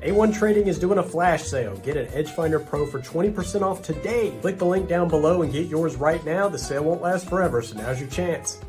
A1 Trading is doing a flash sale. Get an EDGEFINDER Pro for 20% off today. Click the link down below and get yours right now. The sale won't last forever, so now's your chance.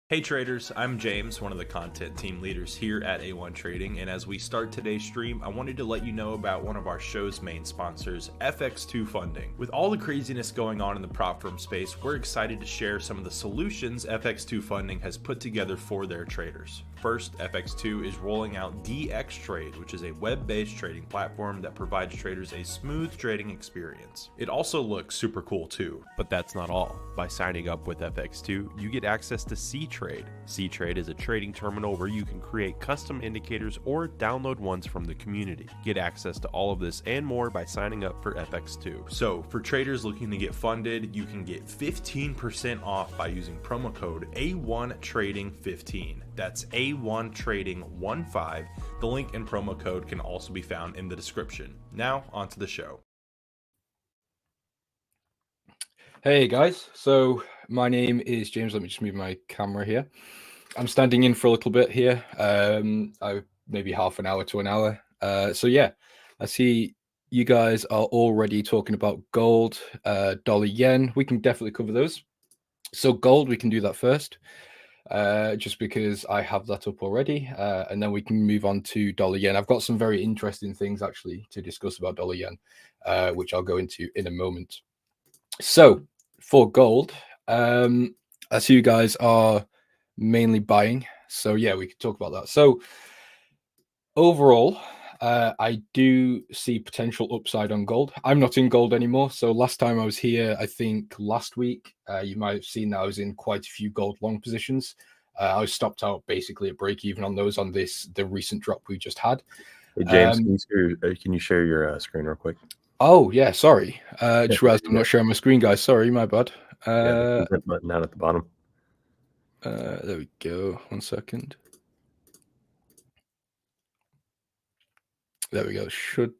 Hey traders, I'm James, one of the content team leaders here at A1 Trading, and as we start today's stream, I wanted to let you know about one of our show's main sponsors, FX2 Funding. With all the craziness going on in the prop firm space, we're excited to share some of the solutions FX2 Funding has put together for their traders. First, FX2 is rolling out DXTrade, which is a web-based trading platform that provides traders a smooth trading experience. It also looks super cool too, but that's not all. By signing up with FX2, you get access to C-Trade. C-Trade is a trading terminal where you can create custom indicators or download ones from the community. Get access to all of this and more by signing up for FX2. So, for traders looking to get funded, you can get 15% off by using promo code A1Trading15. That's A1Trading15. The link and promo code can also be found in the description. Now, onto the show. Hey guys, so my name is James. Let me just move my camera here. I'm standing in for a little bit here, maybe half an hour to an hour. So yeah, I see you guys are already talking about gold, dollar, yen. We can definitely cover those. So gold, we can do that first, just because I have that up already, and then we can move on to dollar yen. I've got some very interesting things actually to discuss about dollar yen, which I'll go into in a moment. So for gold, I see you guys are mainly buying. So yeah, we could talk about that. So overall, I do see potential upside on gold. I'm not in gold anymore. So last time I was here, I think last week, you might have seen that I was in quite a few gold long positions. I was stopped out basically at break even on those on the recent drop we just had. Hey James, can you share your screen real quick? Oh yeah, sorry. Just realized I'm not sharing my screen, guys. Sorry, my bad. Yeah, the button down at the bottom. There we go. 1 second. There we go. Should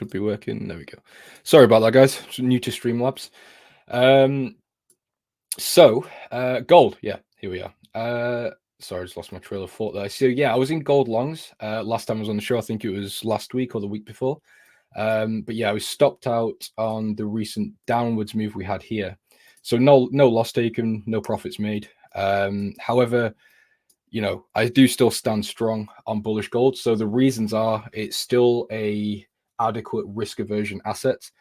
be working. There we go. Sorry about that, guys. New to Streamlabs. So gold. Yeah, here we are. Sorry, I just lost my trail of thought there. So yeah, I was in gold longs last time I was on the show. I think it was last week or the week before. But yeah, I was stopped out on the recent downwards move we had here. So no loss taken, no profits made. However, you know, I do still stand strong on bullish gold. So the reasons are it's still a adequate risk aversion asset.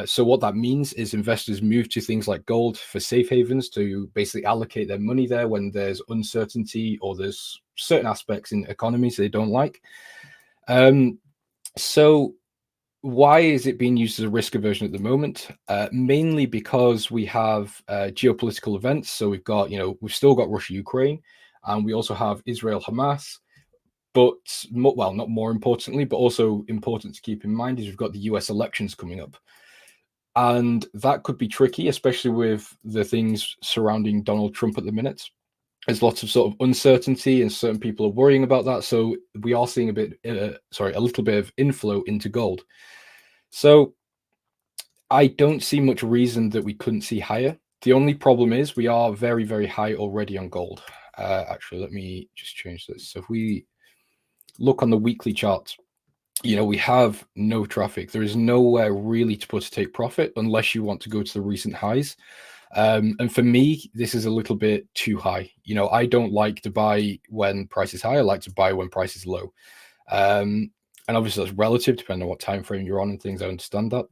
So what that means is investors move to things like gold for safe havens to basically allocate their money there when there's uncertainty or there's certain aspects in economies they don't like. So why is it being used as a risk aversion at the moment? Mainly because we have geopolitical events. So we've got, we've still got Russia, Ukraine, and we also have Israel, Hamas. But, well, not more importantly, but also important to keep in mind is we've got the US elections coming up. And that could be tricky, especially with the things surrounding Donald Trump at the minute. There's lots of sort of uncertainty and certain people are worrying about that. So we are seeing a little bit of inflow into gold. So I don't see much reason that we couldn't see higher. The only problem is we are very, very high already on gold. Actually, let me just change this. So if we look on the weekly chart, we have no traffic. There is nowhere really to put a take profit unless you want to go to the recent highs. And for me, this is a little bit too high. I don't like to buy when price is high. I like to buy when price is low. And obviously that's relative, depending on what time frame you're on and things. I understand that.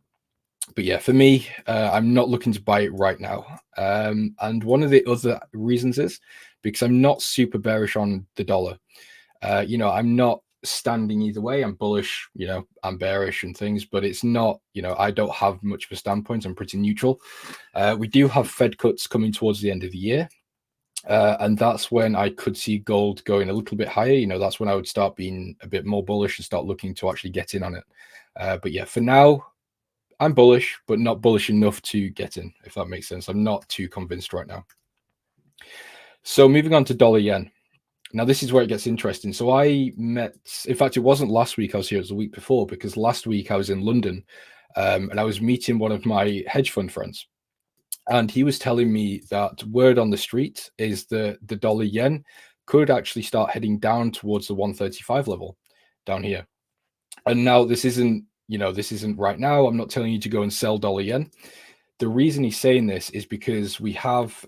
But yeah, for me, I'm not looking to buy it right now. And one of the other reasons is because I'm not super bearish on the dollar. I'm not standing either way. I'm bullish, I'm bearish and things, but it's not, I don't have much of a standpoint. I'm pretty neutral. We do have Fed cuts coming towards the end of the year. And that's when I could see gold going a little bit higher. That's when I would start being a bit more bullish and start looking to actually get in on it. But yeah, for now, I'm bullish, but not bullish enough to get in, if that makes sense. I'm not too convinced right now. So moving on to dollar yen. Now, this is where it gets interesting. So I met, in fact, it wasn't last week I was here, it was the week before, because last week I was in London and I was meeting one of my hedge fund friends. And he was telling me that word on the street is the dollar yen could actually start heading down towards the 135 level down here. And now this isn't, this isn't right now. I'm not telling you to go and sell dollar yen. The reason he's saying this is because we have,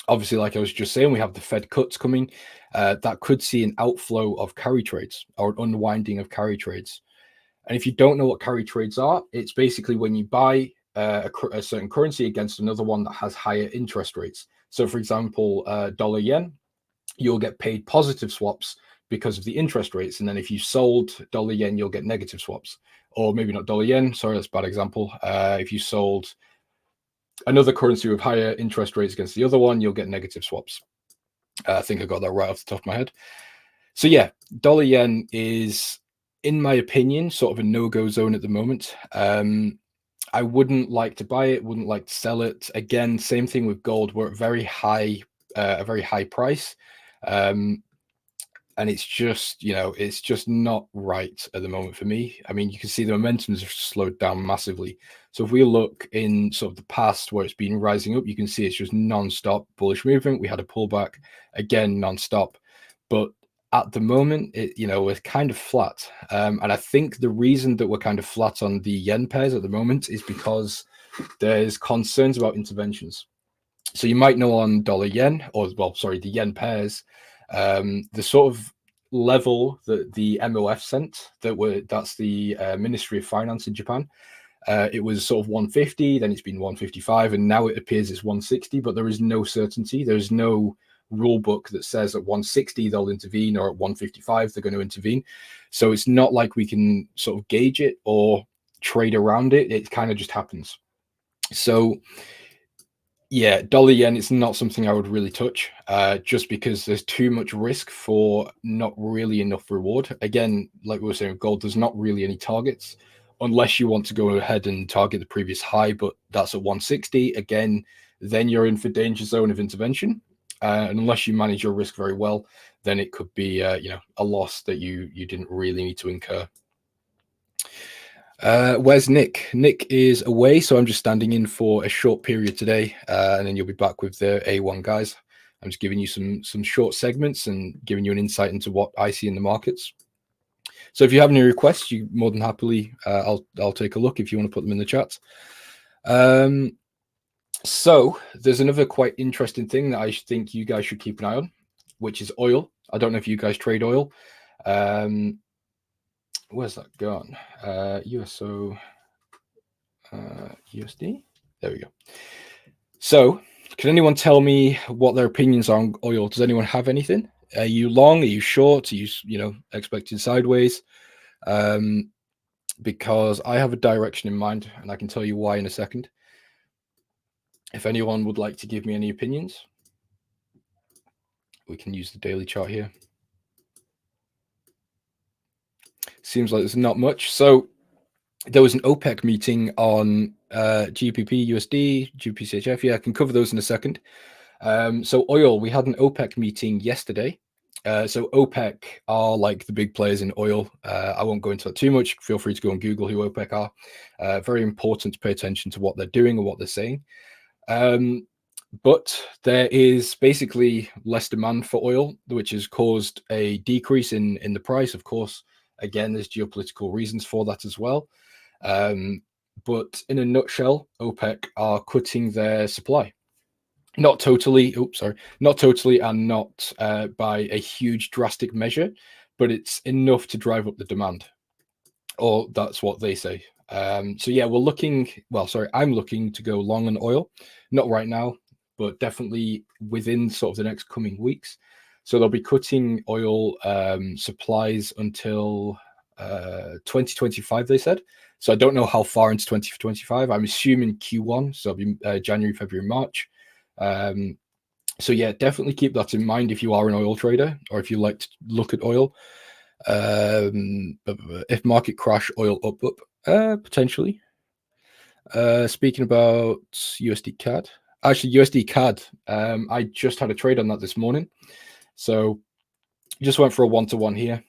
obviously, like I was just saying, we have the Fed cuts coming. That could see an outflow of carry trades or an unwinding of carry trades. And if you don't know what carry trades are, it's basically when you buy a certain currency against another one that has higher interest rates. So, for example, dollar yen, you'll get paid positive swaps because of the interest rates. And then if you sold dollar yen, you'll get negative swaps. Or maybe not dollar yen, sorry, that's a bad example. If you sold another currency with higher interest rates against the other one, you'll get negative swaps. I think I got that right off the top of my head. So yeah, dollar yen is, in my opinion, sort of a no-go zone at the moment. I wouldn't like to buy it, wouldn't like to sell it. Again, same thing with gold. We're at a very high price. And it's just, it's just not right at the moment for me. I mean, you can see the momentum has slowed down massively. So if we look in sort of the past where it's been rising up, you can see it's just non-stop bullish movement. We had a pullback, again, non-stop. But at the moment, we're kind of flat. And I think the reason that we're kind of flat on the yen pairs at the moment is because there's concerns about interventions. So you might know on dollar yen, the yen pairs, the sort of level that the MOF sent, that's the Ministry of Finance in Japan. It was sort of 150, then it's been 155, and now it appears it's 160, but there is no certainty. There's no rule book that says at 160 they'll intervene, or at 155 they're going to intervene. So it's not like we can sort of gauge it or trade around it. It kind of just happens. So yeah, dollar yen is not something I would really touch, just because there's too much risk for not really enough reward. Again, like we were saying, gold, there's not really any targets unless you want to go ahead and target the previous high, but that's at 160. Again, then you're in for danger zone of intervention. And unless you manage your risk very well, then it could be a loss that you didn't really need to incur. Where's Nick? Nick is away, so I'm just standing in for a short period today, and then you'll be back with the A1 guys. I'm just giving you some short segments and giving you an insight into what I see in the markets. So if you have any requests, you more than happily, I'll take a look if you want to put them in the chat. So there's another quite interesting thing that I think you guys should keep an eye on, which is oil. I don't know if you guys trade oil. Where's that gone? USO USD. There we go. So can anyone tell me what their opinions are on oil? Does anyone have anything? Are you long? Are you short? Are you expecting sideways? Because I have a direction in mind, and I can tell you why in a second. If anyone would like to give me any opinions, we can use the daily chart here. Seems like there's not much. So there was an OPEC meeting on GBP, USD, GBP-CHF. Yeah, I can cover those in a second. So oil, we had an OPEC meeting yesterday. So OPEC are like the big players in oil. I won't go into that too much. Feel free to go and Google who OPEC are. Very important to pay attention to what they're doing and what they're saying. But there is basically less demand for oil, which has caused a decrease in the price. Of course, again, there's geopolitical reasons for that as well. But in a nutshell, OPEC are cutting their supply. Not totally, and not by a huge drastic measure, but it's enough to drive up the demand. Or that's what they say. So yeah, I'm looking to go long on oil. Not right now, but definitely within sort of the next coming weeks. So they'll be cutting oil supplies until 2025, they said. So I don't know how far into 2025. I'm assuming Q1, so it'll be January, February, March. So yeah, definitely keep that in mind if you are an oil trader or if you like to look at oil. If market crash, oil up, potentially. Speaking about USD CAD, actually USD CAD, I just had a trade on that this morning. So just went for a 1-to-1 here,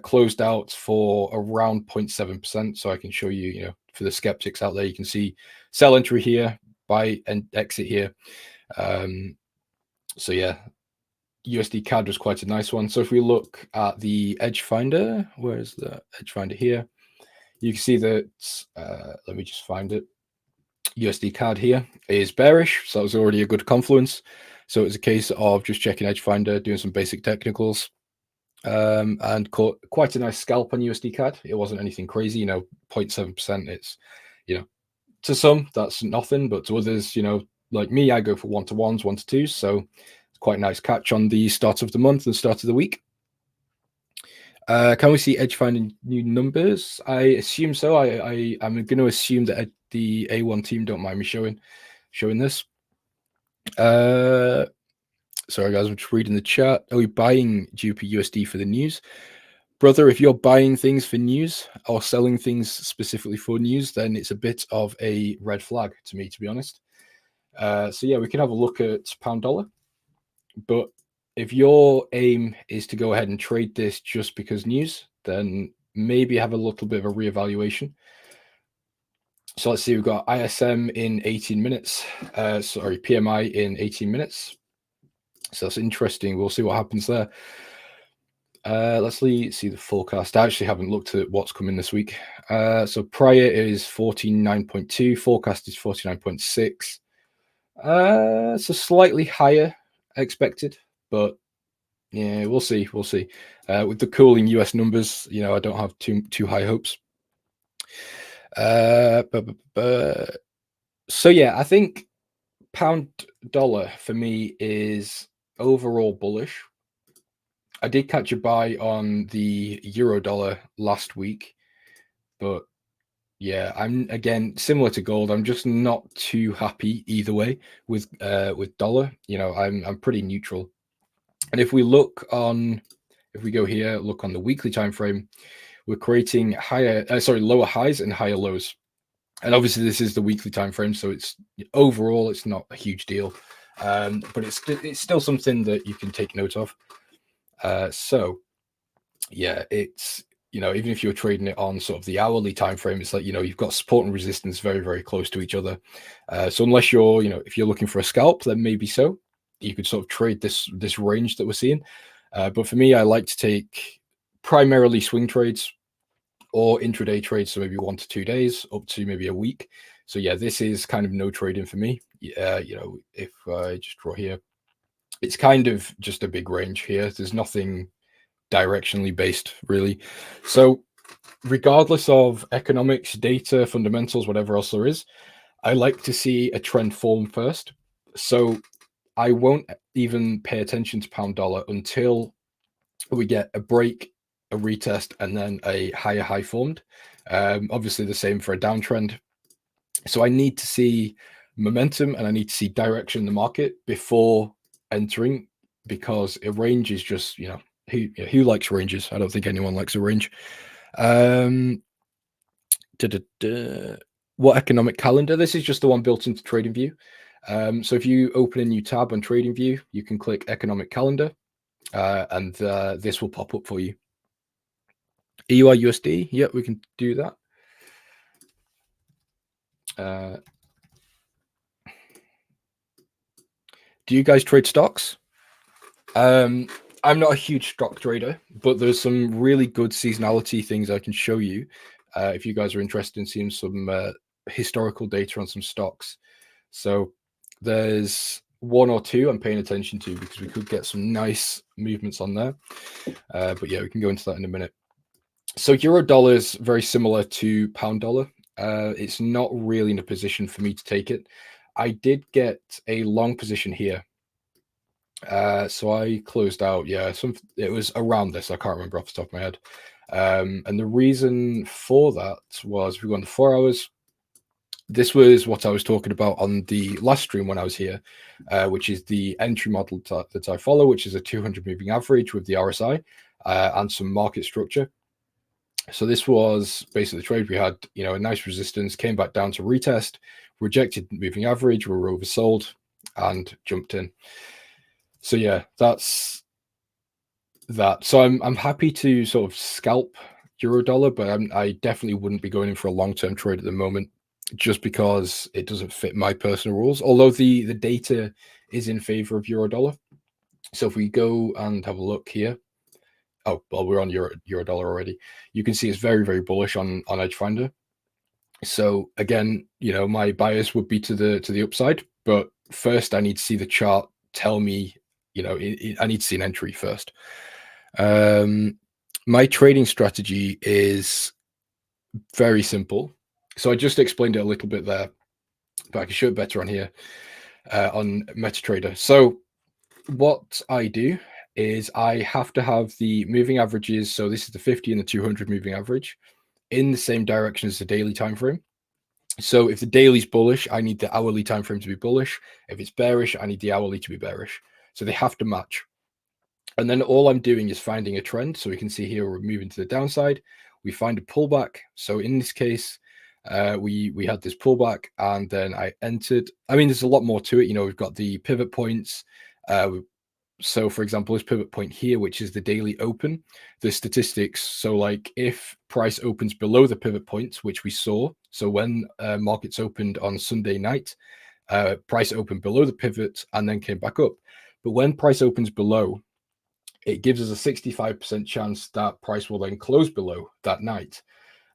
closed out for around 0.7%. So I can show you, for the skeptics out there, you can see sell entry here, buy and exit here. So yeah, USD CAD was quite a nice one. So if we look at the EDGEFINDER, where is the EDGEFINDER here? You can see that, let me just find it. USD CAD here is bearish, so that was already a good confluence. So it was a case of just checking EDGEFINDER, doing some basic technicals, and caught quite a nice scalp on USD CAD. It wasn't anything crazy, 0.7%. It's, to some, that's nothing, but to others, like me, I go for 1-to-1s, 1-to-2s. So it's quite a nice catch on the start of the month and start of the week. Can we see EDGEFINDER new numbers? I assume so. I'm going to assume that the A1 team don't mind me showing this. Sorry guys, I'm just reading the chat. Are we buying GBP/USD for the news? Brother, if you're buying things for news or selling things specifically for news, then it's a bit of a red flag to me, to be honest. So yeah, we can have a look at pound dollar. But if your aim is to go ahead and trade this just because news, then maybe have a little bit of a reevaluation. So let's see, we've got ISM in 18 minutes. Sorry, PMI in 18 minutes. So that's interesting. We'll see what happens there. Let's see the forecast. I actually haven't looked at what's coming this week. So prior is 49.2, forecast is 49.6. So slightly higher expected, but yeah, we'll see. With the cooling US numbers, I don't have too high hopes. So yeah, I think pound dollar for me is overall bullish. I did catch a buy on the euro dollar last week, but yeah, I'm again similar to gold. I'm just not too happy either way with dollar. I'm pretty neutral. And if we go here, look on the weekly time frame, we're creating lower highs and higher lows. And obviously this is the weekly time frame, so it's overall it's not a huge deal, but it's still something that you can take note of. So yeah, it's even if you're trading it on sort of the hourly time frame, it's like you've got support and resistance very, very close to each other. So unless you're if you're looking for a scalp, then maybe so you could sort of trade this range that we're seeing. But for me, I like to take primarily swing trades or intraday trades, so maybe 1 to 2 days up to maybe a week. So yeah, this is kind of no trading for me. If I just draw here, it's kind of just a big range here. There's nothing directionally based really. So regardless of economics, data, fundamentals, whatever else there is, I like to see a trend form first. So I won't even pay attention to pound dollar until we get a break, a retest, and then a higher high formed. Obviously the same for a downtrend. So I need to see momentum and I need to see direction in the market before entering, because a range is just, who likes ranges? I don't think anyone likes a range. What economic calendar? This is just the one built into TradingView. So if you open a new tab on TradingView, you can click economic calendar, and this will pop up for you. EUR USD, yeah, we can do that. Do you guys trade stocks? I'm not a huge stock trader, but there's some really good seasonality things I can show you if you guys are interested in seeing some historical data on some stocks. So there's one or two I'm paying attention to because we could get some nice movements on there. But yeah, we can go into that in a minute. So euro dollar is very similar to pound dollar. It's not really in a position for me to take it. I did get a long position here. So I closed out, it was around this. I can't remember off the top of my head. And the reason for that was, if we go on the 4 hours, this was what I was talking about on the last stream when I was here, which is the entry model that I follow, which is a 200 moving average with the RSI and some market structure. So this was basically the trade. We had, a nice resistance, came back down to retest, rejected moving average, we were oversold and jumped in. So yeah, that's that. So I'm happy to sort of scalp euro dollar, but I definitely wouldn't be going in for a long-term trade at the moment, just because it doesn't fit my personal rules. Although the data is in favor of euro dollar, So if we go and have a look here, oh, well, we're on euro dollar already. You can see it's very, very bullish on EDGEFINDER. So again, my bias would be to the upside, but first I need to see the chart tell me, I need to see an entry first. My trading strategy is very simple. So I just explained it a little bit there, but I can show it better on here on MetaTrader. So what I do is I have to have the moving averages. So this is the 50 and the 200 moving average in the same direction as the daily time frame. So if the daily's bullish, I need the hourly time frame to be bullish. If it's bearish, I need the hourly to be bearish. So they have to match. And then all I'm doing is finding a trend. So we can see here we're moving to the downside. We find a pullback. So in this case, we had this pullback, and then I entered. I mean, there's a lot more to it. We've got the pivot points. So for example, this pivot point here, which is the daily open, the statistics. So like if price opens below the pivot points, which we saw. So when markets opened on Sunday night, price opened below the pivot and then came back up. But when price opens below, it gives us a 65% chance that price will then close below that night.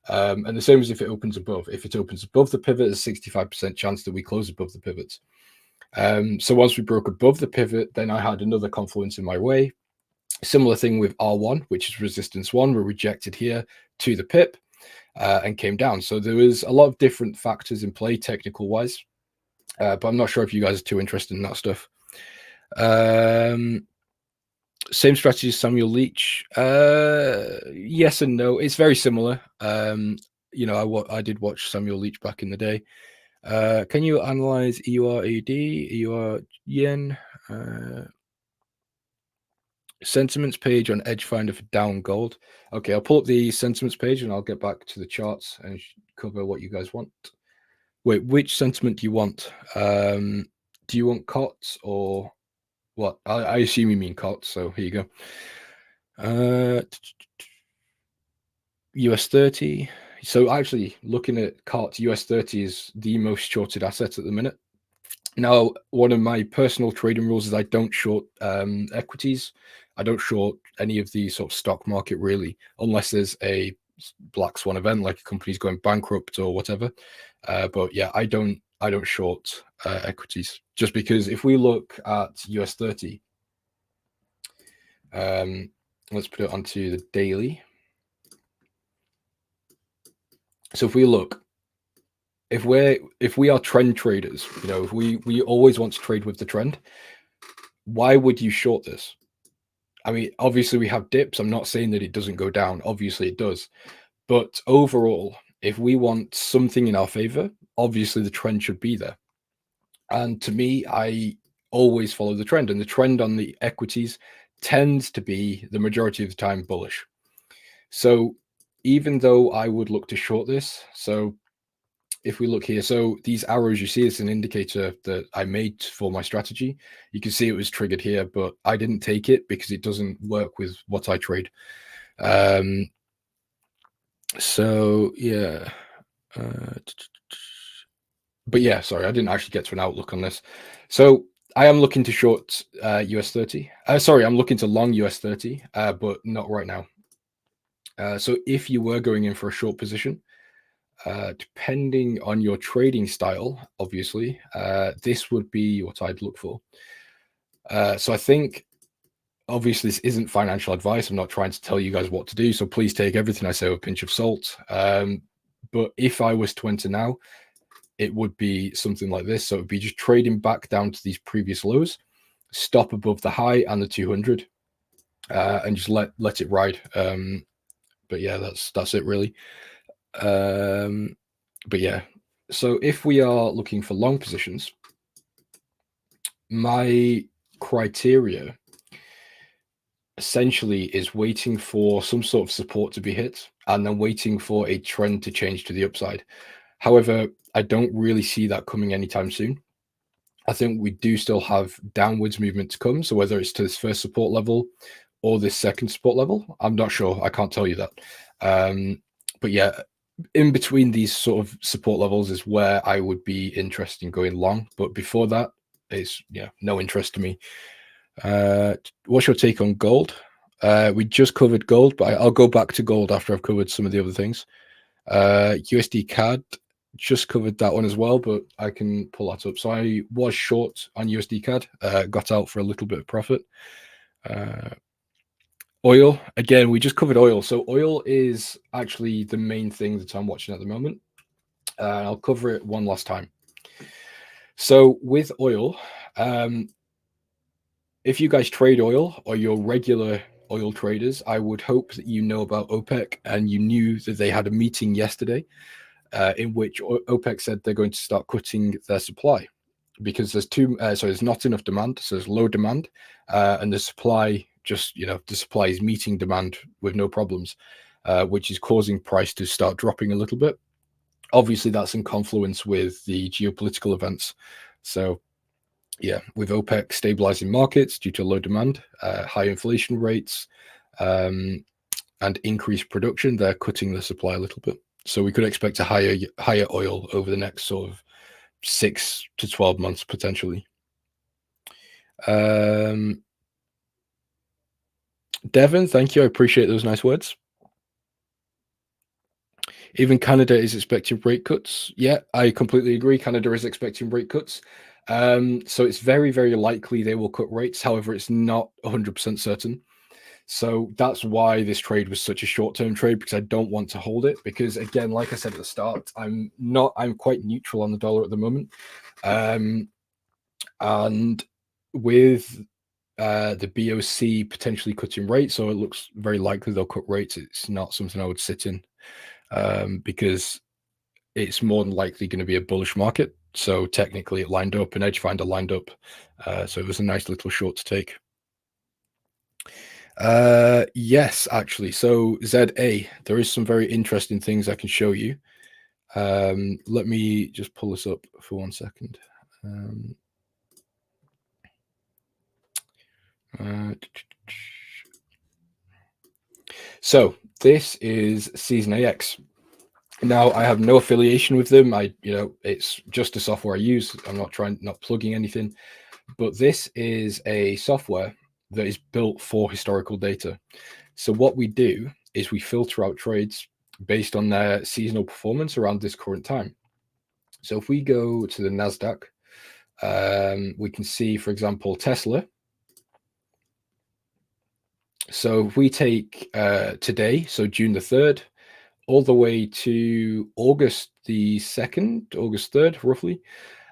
And the same as if it opens above. If it opens above the pivot, there's a 65% chance that we close above the pivot. So once we broke above the pivot, then I had another confluence in my way. Similar thing with R1, which is resistance 1. We're rejected here to the pip and came down. So there was a lot of different factors in play technical wise, but I'm not sure if you guys are too interested in that stuff. Same strategy as Samuel Leach. Yes and no. It's very similar. I did watch Samuel Leach back in the day. Can you analyze EUR/AUD, EUR/Yen? Sentiments page on EDGEFINDER for down gold. Okay, I'll pull up the sentiments page and I'll get back to the charts and cover what you guys want. Wait, which sentiment do you want? Do you want COTS or what? I assume you mean COTS, so here you go. US 30. So actually looking at COTS, US 30 is the most shorted asset at the minute. Now, one of my personal trading rules is I don't short equities. I don't short any of the sort of stock market really, unless there's a black swan event like a company's going bankrupt or whatever. But yeah, I don't short equities, just because if we look at US 30, let's put it onto the daily. So if we look, if we are trend traders, if we always want to trade with the trend, why would you short this? I mean, obviously we have dips. I'm not saying that it doesn't go down. Obviously it does. But overall, if we want something in our favor, obviously the trend should be there. And to me, I always follow the trend. And the trend on the equities tends to be the majority of the time bullish. So even though I would look to short this, so if we look here, so these arrows you see, it's an indicator that I made for my strategy. You can see it was triggered here, but I didn't take it because it doesn't work with what I trade. So yeah, but yeah, sorry, I didn't actually get to an outlook on this. So I am looking to short US 30. Sorry, I'm looking to long US 30, but not right now. So if you were going in for a short position, depending on your trading style, obviously, this would be what I'd look for. So I think, obviously, this isn't financial advice. I'm not trying to tell you guys what to do. So please take everything I say with a pinch of salt. But if I was to enter now, it would be something like this. So it would be just trading back down to these previous lows, stop above the high and the 200, and just let it ride. But yeah, that's it really. But yeah, so if we are looking for long positions, my criteria essentially is waiting for some sort of support to be hit and then waiting for a trend to change to the upside. However, I don't really see that coming anytime soon. I think we do still have downwards movement to come. So whether it's to this first support level or this second support level, I'm not sure. I can't tell you that. But yeah, in between these sort of support levels is where I would be interested in going long. But before that, it's no interest to me. What's your take on gold? We just covered gold, but I'll go back to gold after I've covered some of the other things. USD CAD, just covered that one as well, but I can pull that up. So I was short on USD CAD, got out for a little bit of profit. Oil, again, we just covered oil. So oil is actually the main thing that I'm watching at the moment. I'll cover it one last time. So with oil, if you guys trade oil or you're regular oil traders, I would hope that you know about OPEC and you knew that they had a meeting yesterday in which OPEC said they're going to start cutting their supply because there's not enough demand, so there's low demand, and the supply the supply is meeting demand with no problems, which is causing price to start dropping a little bit. Obviously, that's in confluence with the geopolitical events. So, yeah, with OPEC stabilizing markets due to low demand, high inflation rates, and increased production, they're cutting the supply a little bit. So we could expect a higher oil over the next sort of 6 to 12 months potentially. Devin, thank you. I appreciate those nice words. Even Canada is expecting rate cuts. Yeah, I completely agree. Canada is expecting rate cuts. So it's very, very likely they will cut rates. However, it's not 100% certain. So that's why this trade was such a short-term trade, because I don't want to hold it. Because again, like I said at the start, I'm quite neutral on the dollar at the moment. And with the BOC potentially cutting rates, so it looks very likely they'll cut rates. It's not something I would sit in because it's more than likely going to be a bullish market. So technically it lined up, and EDGEFINDER lined up. So it was a nice little short to take. Yes, actually. So ZA, there is some very interesting things I can show you. Let me just pull this up for 1 second. So this is Season AX. Now I have no affiliation with them. It's just a software I use. I'm not plugging anything, but this is a software that is built for historical data. So what we do is we filter out trades based on their seasonal performance around this current time. So if we go to the NASDAQ, we can see, for example, Tesla. So if we take today, so June the 3rd, all the way to August the 2nd, August 3rd, roughly.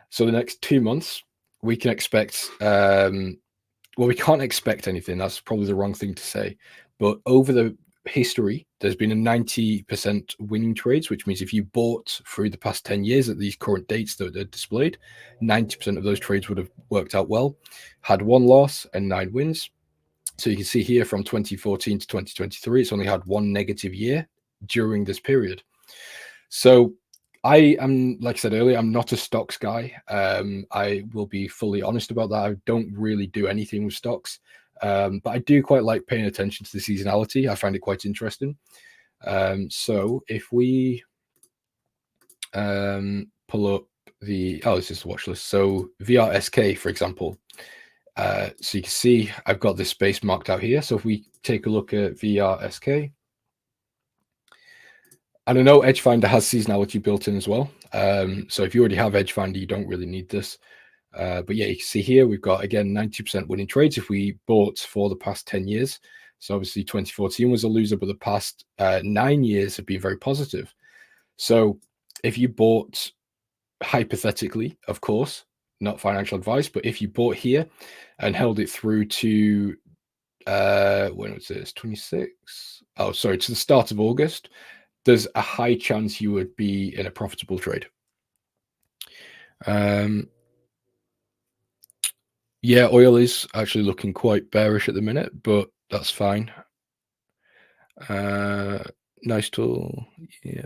So the next 2 months, we can expect, we can't expect anything. That's probably the wrong thing to say. But over the history, there's been a 90% winning trades, which means if you bought through the past 10 years at these current dates that are displayed, 90% of those trades would have worked out well, had 1 loss and 9 wins. So you can see here from 2014 to 2023, it's only had 1 negative year during this period. So I am, like I said earlier, I'm not a stocks guy. I will be fully honest about that. I don't really do anything with stocks, but I do quite like paying attention to the seasonality. I find it quite interesting. So if we pull up this is the watch list. So VRSK, for example. So you can see I've got this space marked out here. So if we take a look at VRSK, and I know EDGEFINDER has seasonality built in as well. So if you already have EDGEFINDER, you don't really need this. But yeah, you can see here we've got, again, 90% winning trades if we bought for the past 10 years. So obviously 2014 was a loser, but the past 9 years have been very positive. So if you bought, hypothetically, of course, not financial advice, but if you bought here and held it through to, when was this, 26? Oh, sorry, to the start of August, there's a high chance you would be in a profitable trade. Yeah, oil is actually looking quite bearish at the minute, but that's fine. Nice tool. Yeah.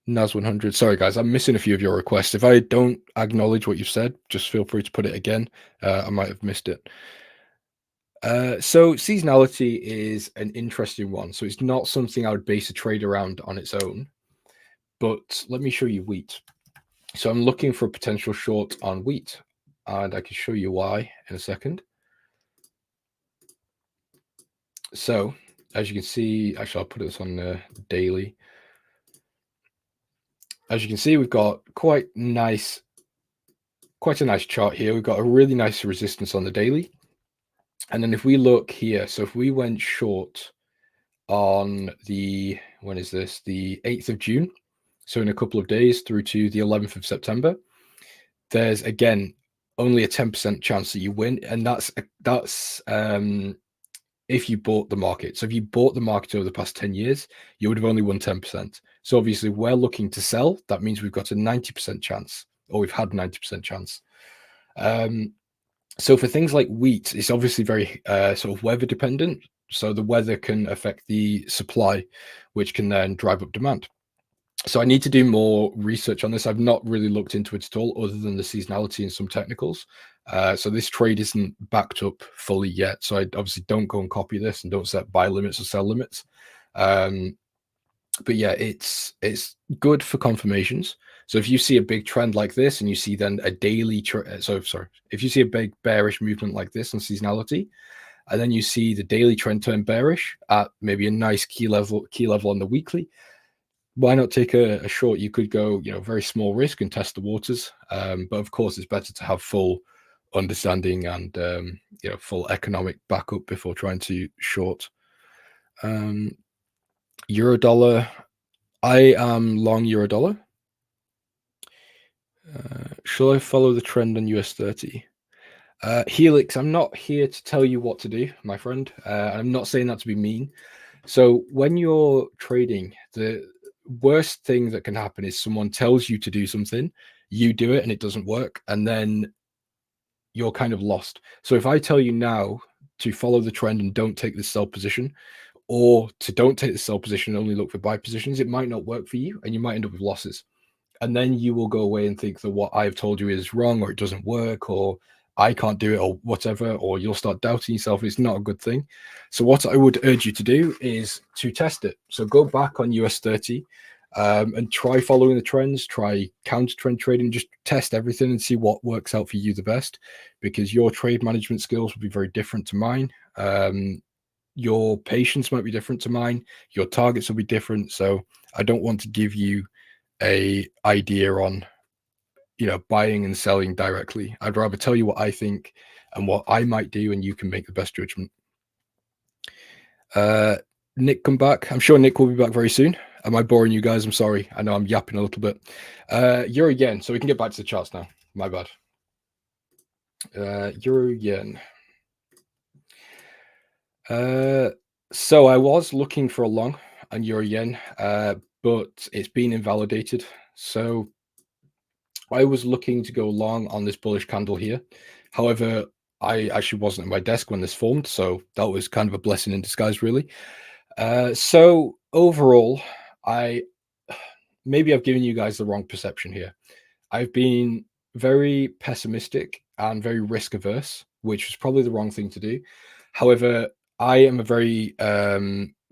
NAS 100. Sorry, guys, I'm missing a few of your requests. If I don't acknowledge what you've said, just feel free to put it again. I might have missed it. So seasonality is an interesting one. So it's not something I would base a trade around on its own. But let me show you wheat. So I'm looking for a potential short on wheat. and I can show you why in a second. So as you can see, actually, I'll put this on the daily. As you can see, we've got quite a nice chart here. We've got a really nice resistance on the daily. And then if we look here, so if we went short on the, when is this? The 8th of June. So in a couple of days through to the 11th of September, there's again only a 10% chance that you win. And that's if you bought the market. So if you bought the market over the past 10 years, you would have only won 10%. So obviously we're looking to sell. That means we've got a 90% chance, or we've had 90% chance. So for things like wheat, it's obviously very sort of weather dependent. So the weather can affect the supply, which can then drive up demand. So I need to do more research on this. I've not really looked into it at all, other than the seasonality and some technicals. So this trade isn't backed up fully yet. So I obviously don't go and copy this and don't set buy limits or sell limits. But yeah, it's good for confirmations. So if you see a big trend like this and you see then a daily if you see a big bearish movement like this on seasonality, and then you see the daily trend turn bearish at maybe a nice key level on the weekly, why not take a short? You could go, very small risk and test the waters. But of course, it's better to have full understanding and, full economic backup before trying to short. Euro dollar. I am long euro dollar. Shall I follow the trend on US 30? Helix, I'm not here to tell you what to do, my friend. I'm not saying that to be mean. So when you're trading, the worst thing that can happen is someone tells you to do something, you do it and it doesn't work, and then you're kind of lost. So if I tell you now to follow the trend and don't take the sell position, or to don't take the sell position and only look for buy positions, it might not work for you and you might end up with losses. And then you will go away and think that what I've told you is wrong, or it doesn't work, or I can't do it, or whatever, or you'll start doubting yourself. It's not a good thing. So what I would urge you to do is to test it. So go back on US 30 and try following the trends, try counter trend trading, just test everything and see what works out for you the best, because your trade management skills will be very different to mine. Your patience might be different to mine. Your targets will be different. So I don't want to give you a idea on buying and selling directly. I'd rather tell you what I think and what I might do, and you can make the best judgment. Nick, come back. I'm sure Nick will be back very soon. Am I boring you guys? I'm sorry. I know I'm yapping a little bit. Euro yen. So we can get back to the charts now. My bad. Euro yen. So I was looking for a long on euro yen, but it's been invalidated. So I was looking to go long on this bullish candle here. However, I actually wasn't at my desk when this formed, so that was kind of a blessing in disguise, really. So overall, maybe I've given you guys the wrong perception here. I've been very pessimistic and very risk averse, which was probably the wrong thing to do. However, I am a very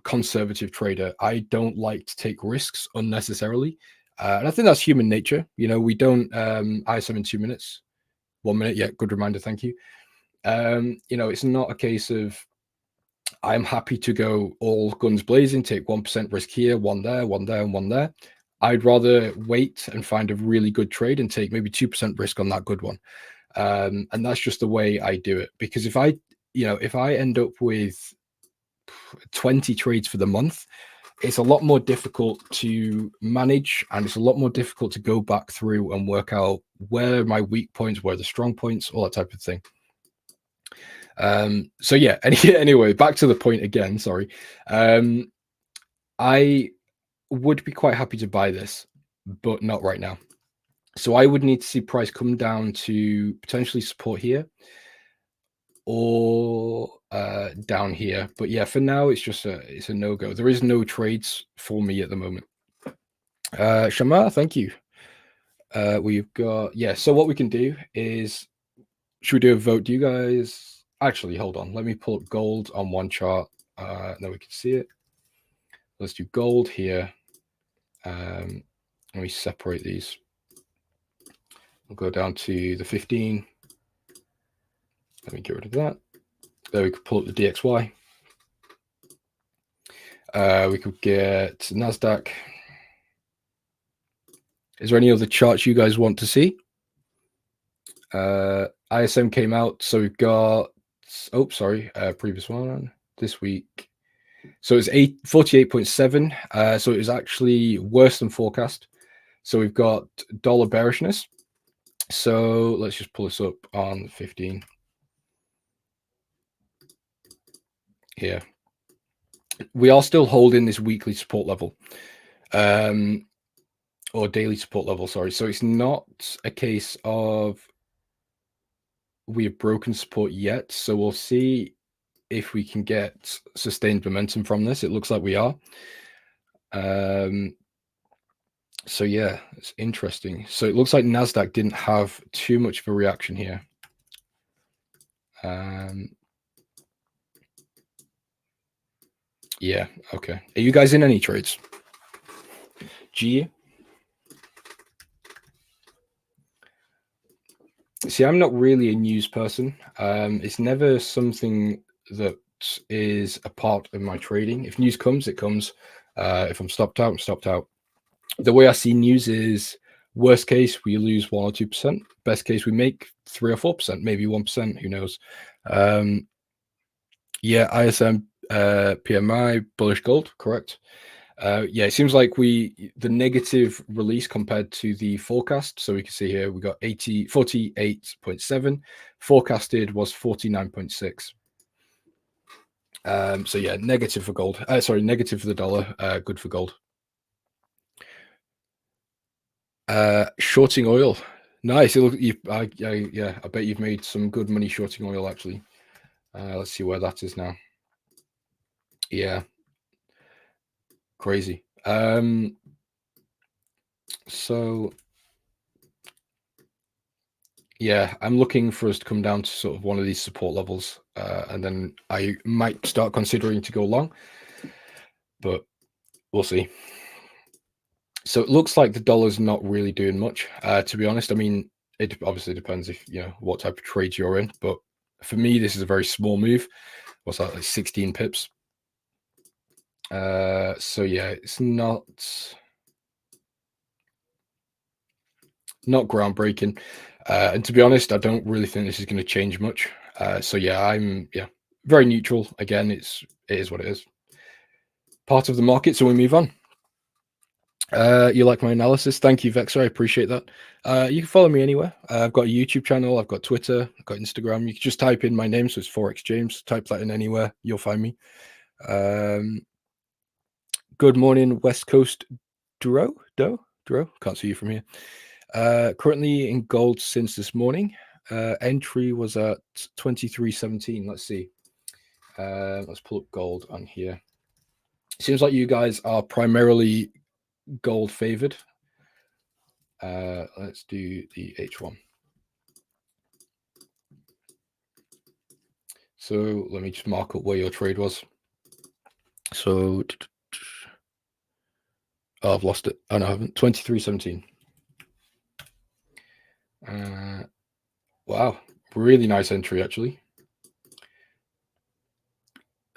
conservative trader. I don't like to take risks unnecessarily. And I think that's human nature. We don't ISM in 2 minutes. 1 minute. Yeah, good reminder. Thank you. It's not a case of I'm happy to go all guns blazing, take 1% risk here, one there, one there, and one there. I'd rather wait and find a really good trade and take maybe 2% risk on that good one. And that's just the way I do it. Because if I end up with 20 trades for the month, it's a lot more difficult to manage, and it's a lot more difficult to go back through and work out where are my weak points, where are the strong points, all that type of thing. So yeah, anyway, back to the point again, sorry. I would be quite happy to buy this, but not right now. So I would need to see price come down to potentially support here or down here. But yeah, for now, it's a no-go. There is no trades for me at the moment. Shamar, thank you. We've got, so what we can do is, should we do a vote? Do you guys, actually, hold on. Let me pull up gold on one chart. Then we can see it. Let's do gold here. Let me separate these. We'll go down to the 15. Let me get rid of that. There we could pull up the DXY. We could get NASDAQ. Is there any other charts you guys want to see? ISM came out, so we've got, previous one this week. So it's 48.7. So it was actually worse than forecast. So we've got dollar bearishness. So let's just pull this up on 15. Here. We are still holding this weekly support level. Or daily support level, sorry. So it's not a case of we have broken support yet. So we'll see if we can get sustained momentum from this. It looks like we are. So yeah, it's interesting. So it looks like NASDAQ didn't have too much of a reaction here. Yeah, okay. Are you guys in any trades? G? See, I'm not really a news person. It's never something that is a part of my trading. If news comes, it comes. If I'm stopped out, I'm stopped out. The way I see news is worst case, we lose 1 or 2%. Best case, we make 3 or 4%, maybe 1%. Who knows? Yeah, ISM, PMI, bullish gold, correct. Yeah, it seems like the negative release compared to the forecast. So we can see here we got 48.7. Forecasted was 49.6. So yeah, negative for gold. Negative for the dollar. Good for gold. Shorting oil, nice. I bet you've made some good money shorting oil actually. Let's see where that is now. Yeah. Crazy. So yeah, I'm looking for us to come down to sort of one of these support levels, and then I might start considering to go long, but we'll see. So it looks like the dollar's not really doing much, to be honest. I mean, it obviously depends if what type of trades you're in, but for me, this is a very small move. What's that, like 16 pips? So yeah, it's not groundbreaking, and to be honest, I don't really think this is going to change much. So yeah, I'm very neutral. Again, it is what it is. Part of the market, so we move on. You like my analysis? Thank you, Vexer. I appreciate that. You can follow me anywhere. I've got a YouTube channel. I've got Twitter. I've got Instagram. You can just type in my name, so it's Forex James. Type that in anywhere, you'll find me. Good morning, West Coast. Duro. Can't see you from here. Currently in gold since this morning. Entry was at 23.17. Let's see. Let's pull up gold on here. Seems like you guys are primarily gold favored. Let's do the H1. So let me just mark up where your trade was. So I've lost it. Oh no, I haven't. 23.17. Wow, really nice entry actually.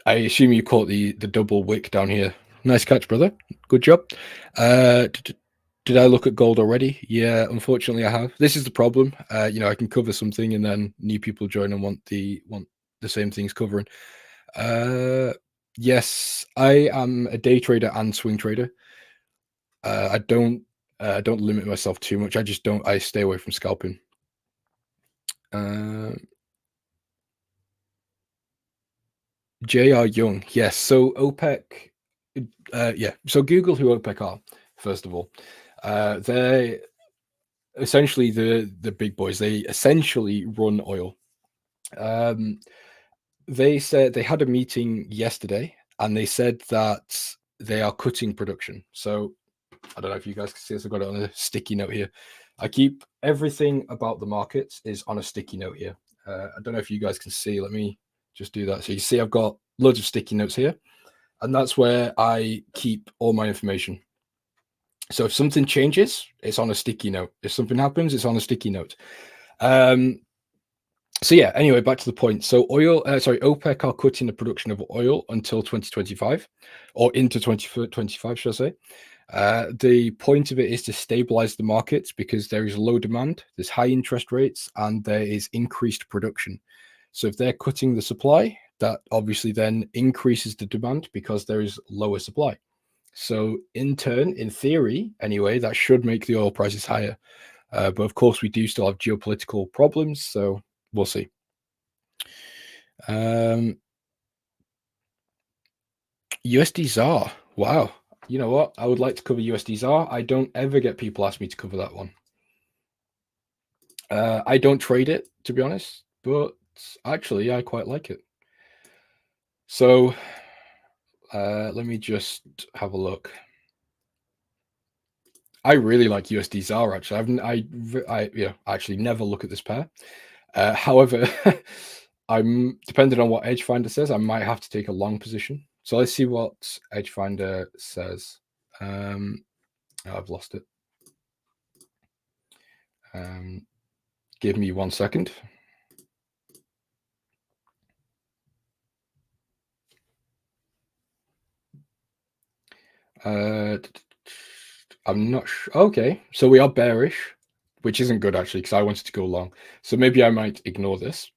I assume you caught the double wick down here. Nice catch, brother. Good job. Did I look at gold already? Yeah, unfortunately I have. This is the problem. I can cover something and then new people join and want the same things covering. Yes, I am a day trader and swing trader. I don't limit myself too much. I stay away from scalping. J.R. Young, yes. So OPEC, So Google who OPEC are, first of all. They're essentially the big boys. They essentially run oil. They said they had a meeting yesterday, and they said that they are cutting production. So I don't know if you guys can see this. I've got it on a sticky note here. I keep everything about the markets is on a sticky note here. I don't know if you guys can see. Let me just do that. So you see I've got loads of sticky notes here, and that's where I keep all my information. So if something changes, it's on a sticky note. If something happens, it's on a sticky note. So yeah, anyway, back to the point. So OPEC are cutting the production of oil until 2025, or into 2025, should I say. The point of it is to stabilize the markets because there is low demand, there's high interest rates, and there is increased production. So if they're cutting the supply, that obviously then increases the demand because there is lower supply. So in turn, in theory, anyway, that should make the oil prices higher. But of course, we do still have geopolitical problems, so we'll see. USD ZAR. Wow. You know what? I would like to cover USD ZAR. I don't ever get people ask me to cover that one. I don't trade it, to be honest, but actually, I quite like it. So let me just have a look. I really like USD ZAR. Actually, I actually never look at this pair. However, I'm depending on what EDGEFINDER says, I might have to take a long position. So let's see what EDGEFINDER says. I've lost it. Give me 1 second. I'm not sure. Okay, so we are bearish, which isn't good actually, because I wanted to go long. So maybe I might ignore this.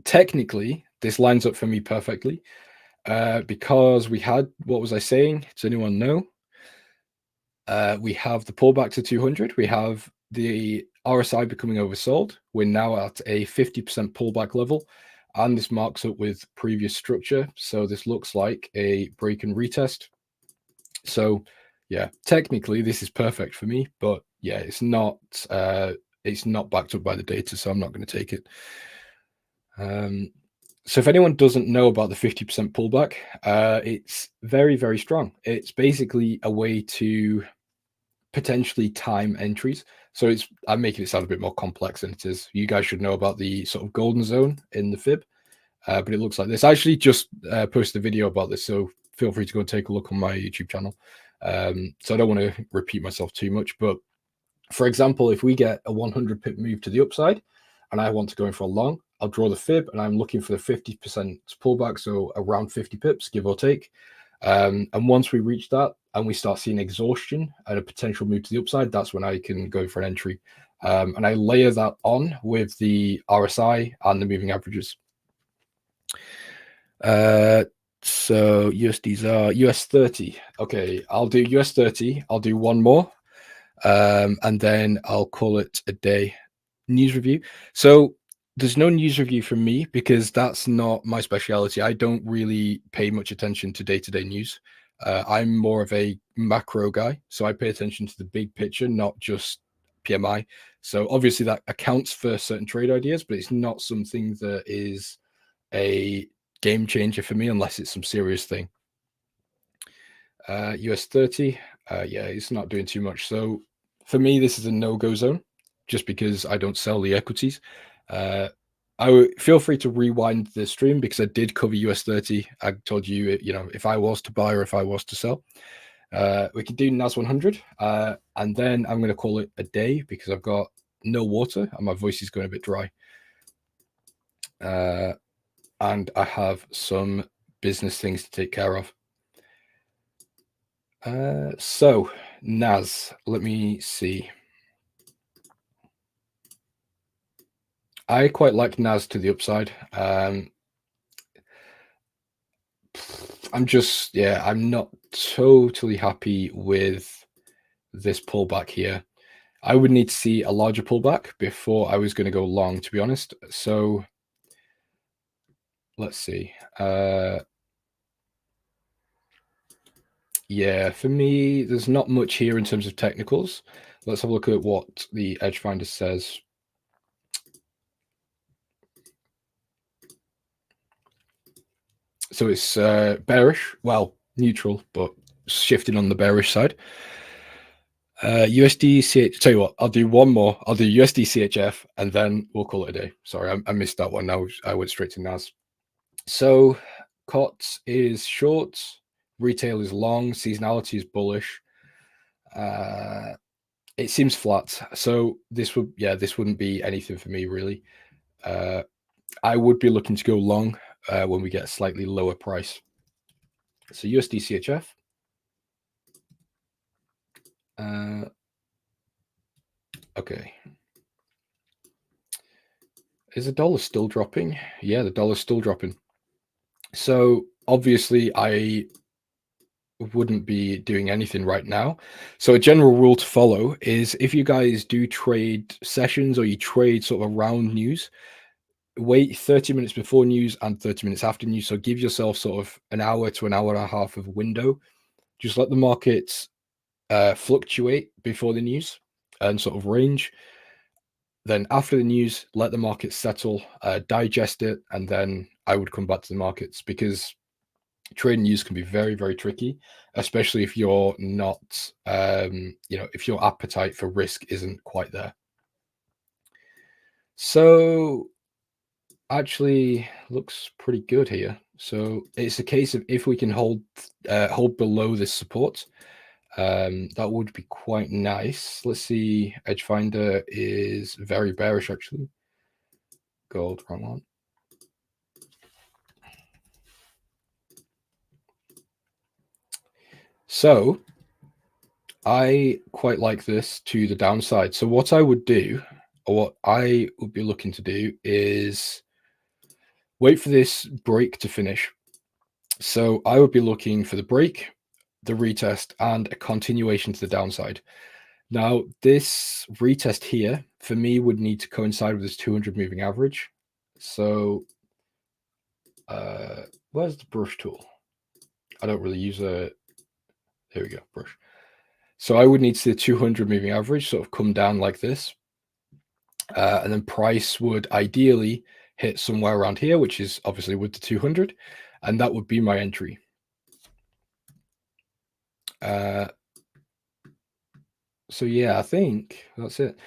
Technically, this lines up for me perfectly because we had, what was I saying? Does anyone know? We have the pullback to 200. We have the RSI becoming oversold. We're now at a 50% pullback level, and this marks up with previous structure. So this looks like a break and retest. So yeah, technically this is perfect for me, but yeah, it's not backed up by the data, so I'm not going to take it. So if anyone doesn't know about the 50% pullback, it's very, very strong. It's basically a way to potentially time entries. So I'm making it sound a bit more complex than it is. You guys should know about the sort of golden zone in the fib, but it looks like this. I actually just posted a video about this, so feel free to go and take a look on my YouTube channel. So I don't want to repeat myself too much, but for example, if we get a 100 pip move to the upside and I want to go in for a long, I'll draw the fib and I'm looking for the 50% pullback, so around 50 pips, give or take. And once we reach that and we start seeing exhaustion and a potential move to the upside, that's when I can go for an entry. And I layer that on with the RSI and the moving averages. So USDs are US 30. Okay, I'll do US 30. I'll do one more. And then I'll call it a day. News review. So there's no news review from me because that's not my specialty. I don't really pay much attention to day-to-day news. I'm more of a macro guy, so I pay attention to the big picture, not just PMI. So obviously that accounts for certain trade ideas, but it's not something that is a game changer for me unless it's some serious thing. US 30, yeah, it's not doing too much. So for me, this is a no-go zone just because I don't sell the equities. I would feel free to rewind the stream because I did cover US 30. I told you, if I was to buy or if I was to sell. We can do NAS 100, and then I'm going to call it a day because I've got no water and my voice is going a bit dry. And I have some business things to take care of. So NAS, let me see. I quite like NAS to the upside. I'm not totally happy with this pullback here. I would need to see a larger pullback before I was going to go long, to be honest. So let's see. Yeah, for me, there's not much here in terms of technicals. Let's have a look at what the EDGEFINDER says. So it's bearish, well, neutral, but shifting on the bearish side. USD CH, tell you what, I'll do one more. I'll do USD CHF and then we'll call it a day. Sorry, I missed that one. Now I went straight to NAS. So COTS is short, retail is long, seasonality is bullish. It seems flat. So this wouldn't be anything for me really. I would be looking to go long when we get a slightly lower price. So USD CHF. Okay. Is the dollar still dropping? Yeah, the dollar's still dropping. So obviously I wouldn't be doing anything right now. So a general rule to follow is if you guys do trade sessions or you trade sort of around news, wait 30 minutes before news and 30 minutes after news. So give yourself sort of an hour to an hour and a half of window. Just let the markets fluctuate before the news and sort of range. Then after the news, let the markets settle, digest it, and then I would come back to the markets, because trading news can be very, very tricky, especially if you're not, if your appetite for risk isn't quite there. So actually looks pretty good here. So it's a case of if we can hold below this support, that would be quite nice. Let's see. EDGEFINDER is very bearish, actually. Gold, wrong one. So I quite like this to the downside. So what I would do, or what I would be looking to do, is wait for this break to finish. So I would be looking for the break, the retest, and a continuation to the downside. Now, this retest here, for me, would need to coincide with this 200 moving average. So where's the brush tool? I don't really use a... There we go, brush. So I would need to see the 200 moving average sort of come down like this. And then price would ideally hit somewhere around here, which is obviously with the 200. And that would be my entry. So yeah, I think that's it.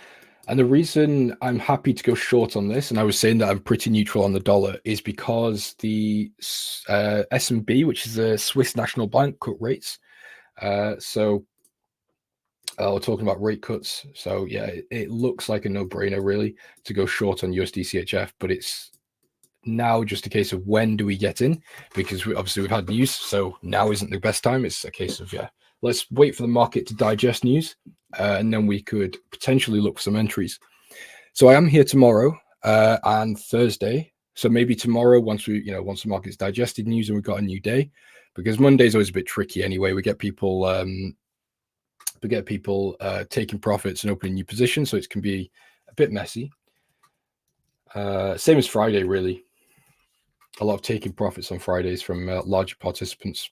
And the reason I'm happy to go short on this, and I was saying that I'm pretty neutral on the dollar, is because the SNB, which is the Swiss National Bank, cut rates. So we're talking about rate cuts. So yeah, it looks like a no-brainer really to go short on USD CHF, but it's now just a case of when do we get in, because obviously we've had news, so now isn't the best time. It's a case of, yeah, let's wait for the market to digest news, and then we could potentially look for some entries. So I am here tomorrow and Thursday. So maybe tomorrow, once the market's digested news and we've got a new day, because Monday's always a bit tricky anyway. We get people taking profits and opening new positions, so it can be a bit messy. Same as Friday, really. A lot of taking profits on Fridays from larger participants.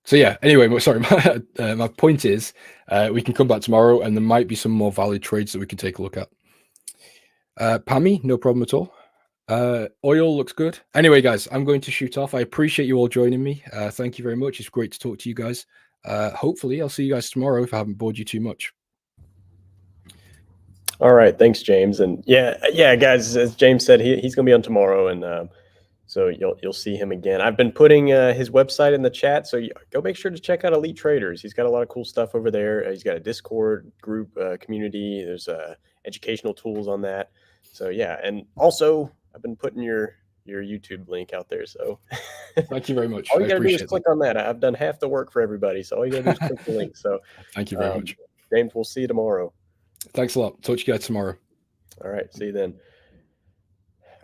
So yeah, anyway, sorry, my point is we can come back tomorrow and there might be some more valid trades that we can take a look at. PMI, no problem at all. Oil looks good. Anyway, guys, I'm going to shoot off. I appreciate you all joining me. Thank you very much. It's great to talk to you guys. Hopefully, I'll see you guys tomorrow if I haven't bored you too much. All right, thanks, James. And yeah, guys, as James said, he's going to be on tomorrow, and so you'll see him again. I've been putting his website in the chat, so go make sure to check out Elite Traders. He's got a lot of cool stuff over there. He's got a Discord group community. There's educational tools on that. So yeah, and also I've been putting your YouTube link out there. So thank you very much. All you gotta do is click on that. I've done half the work for everybody, so all you gotta do is click the link. So thank you very much, James. We'll see you tomorrow. Thanks a lot. Talk to you guys tomorrow. All right, see you then.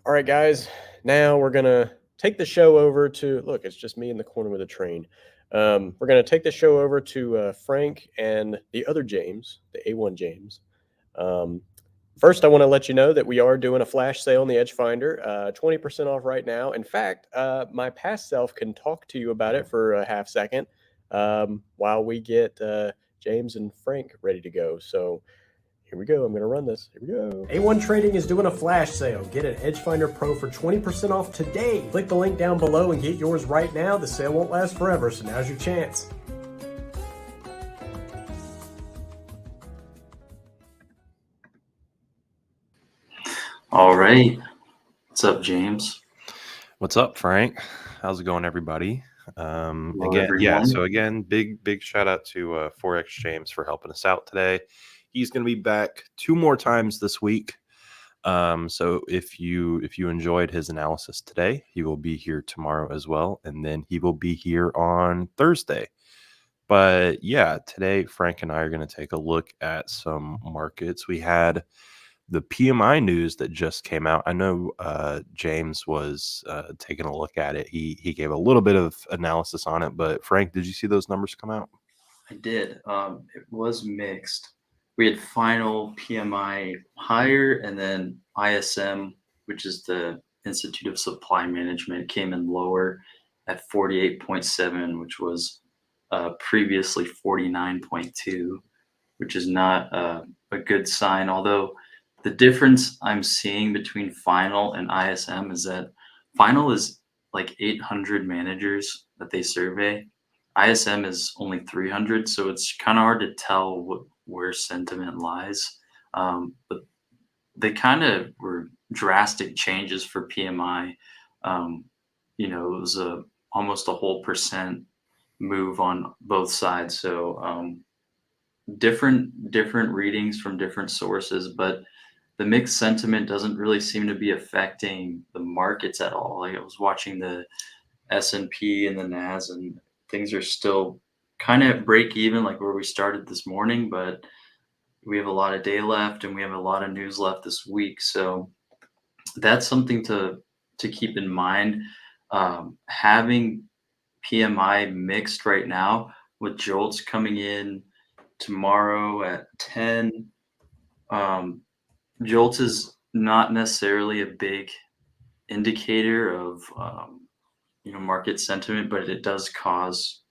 All right, guys. Now we're gonna take the show over to it's just me in the corner with a train. We're gonna take the show over to Frank and the other James, the A1 James. First, I want to let you know that we are doing a flash sale on the EDGEFINDER, 20% off right now. In fact, my past self can talk to you about it for a half second while we get James and Frank ready to go. So here we go. I'm going to run this. Here we go. A1 Trading is doing a flash sale. Get an EDGEFINDER Pro for 20% off today. Click the link down below and get yours right now. The sale won't last forever, so now's your chance. All right. What's up, James? What's up, Frank? How's it going, everybody? Again, big shout out to Forex James for helping us out today. He's going to be back 2 more times this week. So if you enjoyed his analysis today, he will be here tomorrow as well, and then he will be here on Thursday. But yeah, today Frank and I are going to take a look at some markets. We had the PMI news that just came out. I know James was taking a look at it. He gave a little bit of analysis on it, but Frank, did you see those numbers come out? I did. It was mixed. We had final PMI higher, and then ISM, which is the Institute of Supply Management, came in lower at 48.7, which was previously 49.2, which is not a good sign. Although the difference I'm seeing between final and ISM is that final is like 800 managers that they survey. ISM is only 300, so it's kind of hard to tell where sentiment lies. But they kind of were drastic changes for PMI. It was almost a whole percent move on both sides. So different readings from different sources, but the mixed sentiment doesn't really seem to be affecting the markets at all. Like I was watching the S&P and the NAS, and things are still kind of break even, like where we started this morning, but we have a lot of day left and we have a lot of news left this week. So that's something to keep in mind. Having PMI mixed right now with jolts coming in tomorrow at 10. Jolts is not necessarily a big indicator of market sentiment, but it does cause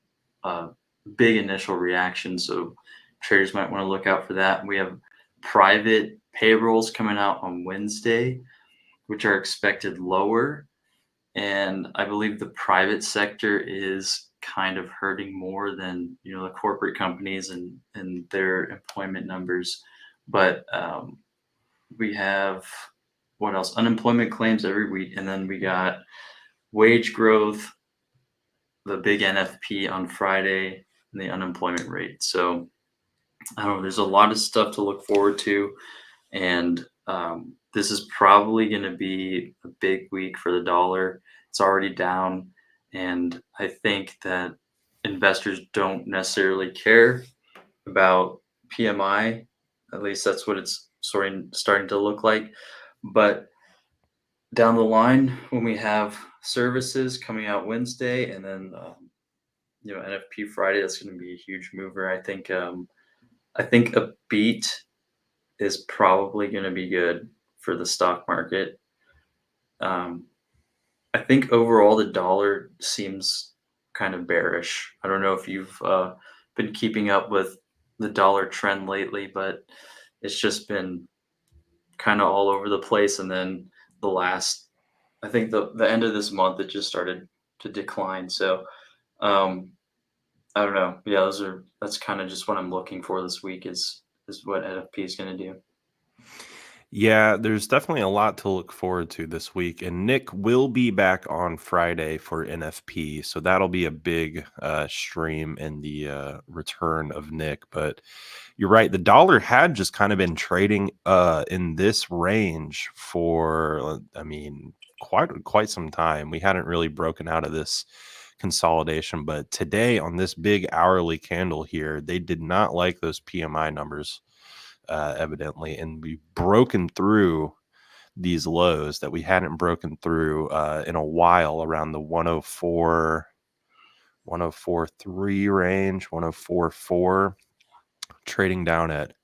a big initial reaction. So traders might want to look out for that. We have private payrolls coming out on Wednesday, which are expected lower. And I believe the private sector is kind of hurting more than the corporate companies and their employment numbers. But we have what else? Unemployment claims every week, and then we got wage growth, the big NFP on Friday, and the unemployment rate. So I don't know. There's a lot of stuff to look forward to, and this is probably going to be a big week for the dollar. It's already down, and I think that investors don't necessarily care about PMI. At least that's what it's starting to look like. But down the line, when we have services coming out Wednesday, and then NFP Friday, that's going to be a huge mover. I think a beat is probably going to be good for the stock market. I think overall the dollar seems kind of bearish. I don't know if you've been keeping up with the dollar trend lately, but it's just been kind of all over the place. And then I think the end of this month, it just started to decline. So I don't know. Yeah, that's kind of just what I'm looking for this week is what NFP is going to do. Yeah, there's definitely a lot to look forward to this week, and Nick will be back on Friday for NFP, so that'll be a big stream in the return of Nick. But you're right, the dollar had just kind of been trading in this range for, quite some time. We hadn't really broken out of this consolidation, but today on this big hourly candle here, they did not like those PMI numbers. Evidently, and we've broken through these lows that we hadn't broken through in a while, around the 104, 104.3 range, 104.4, trading down at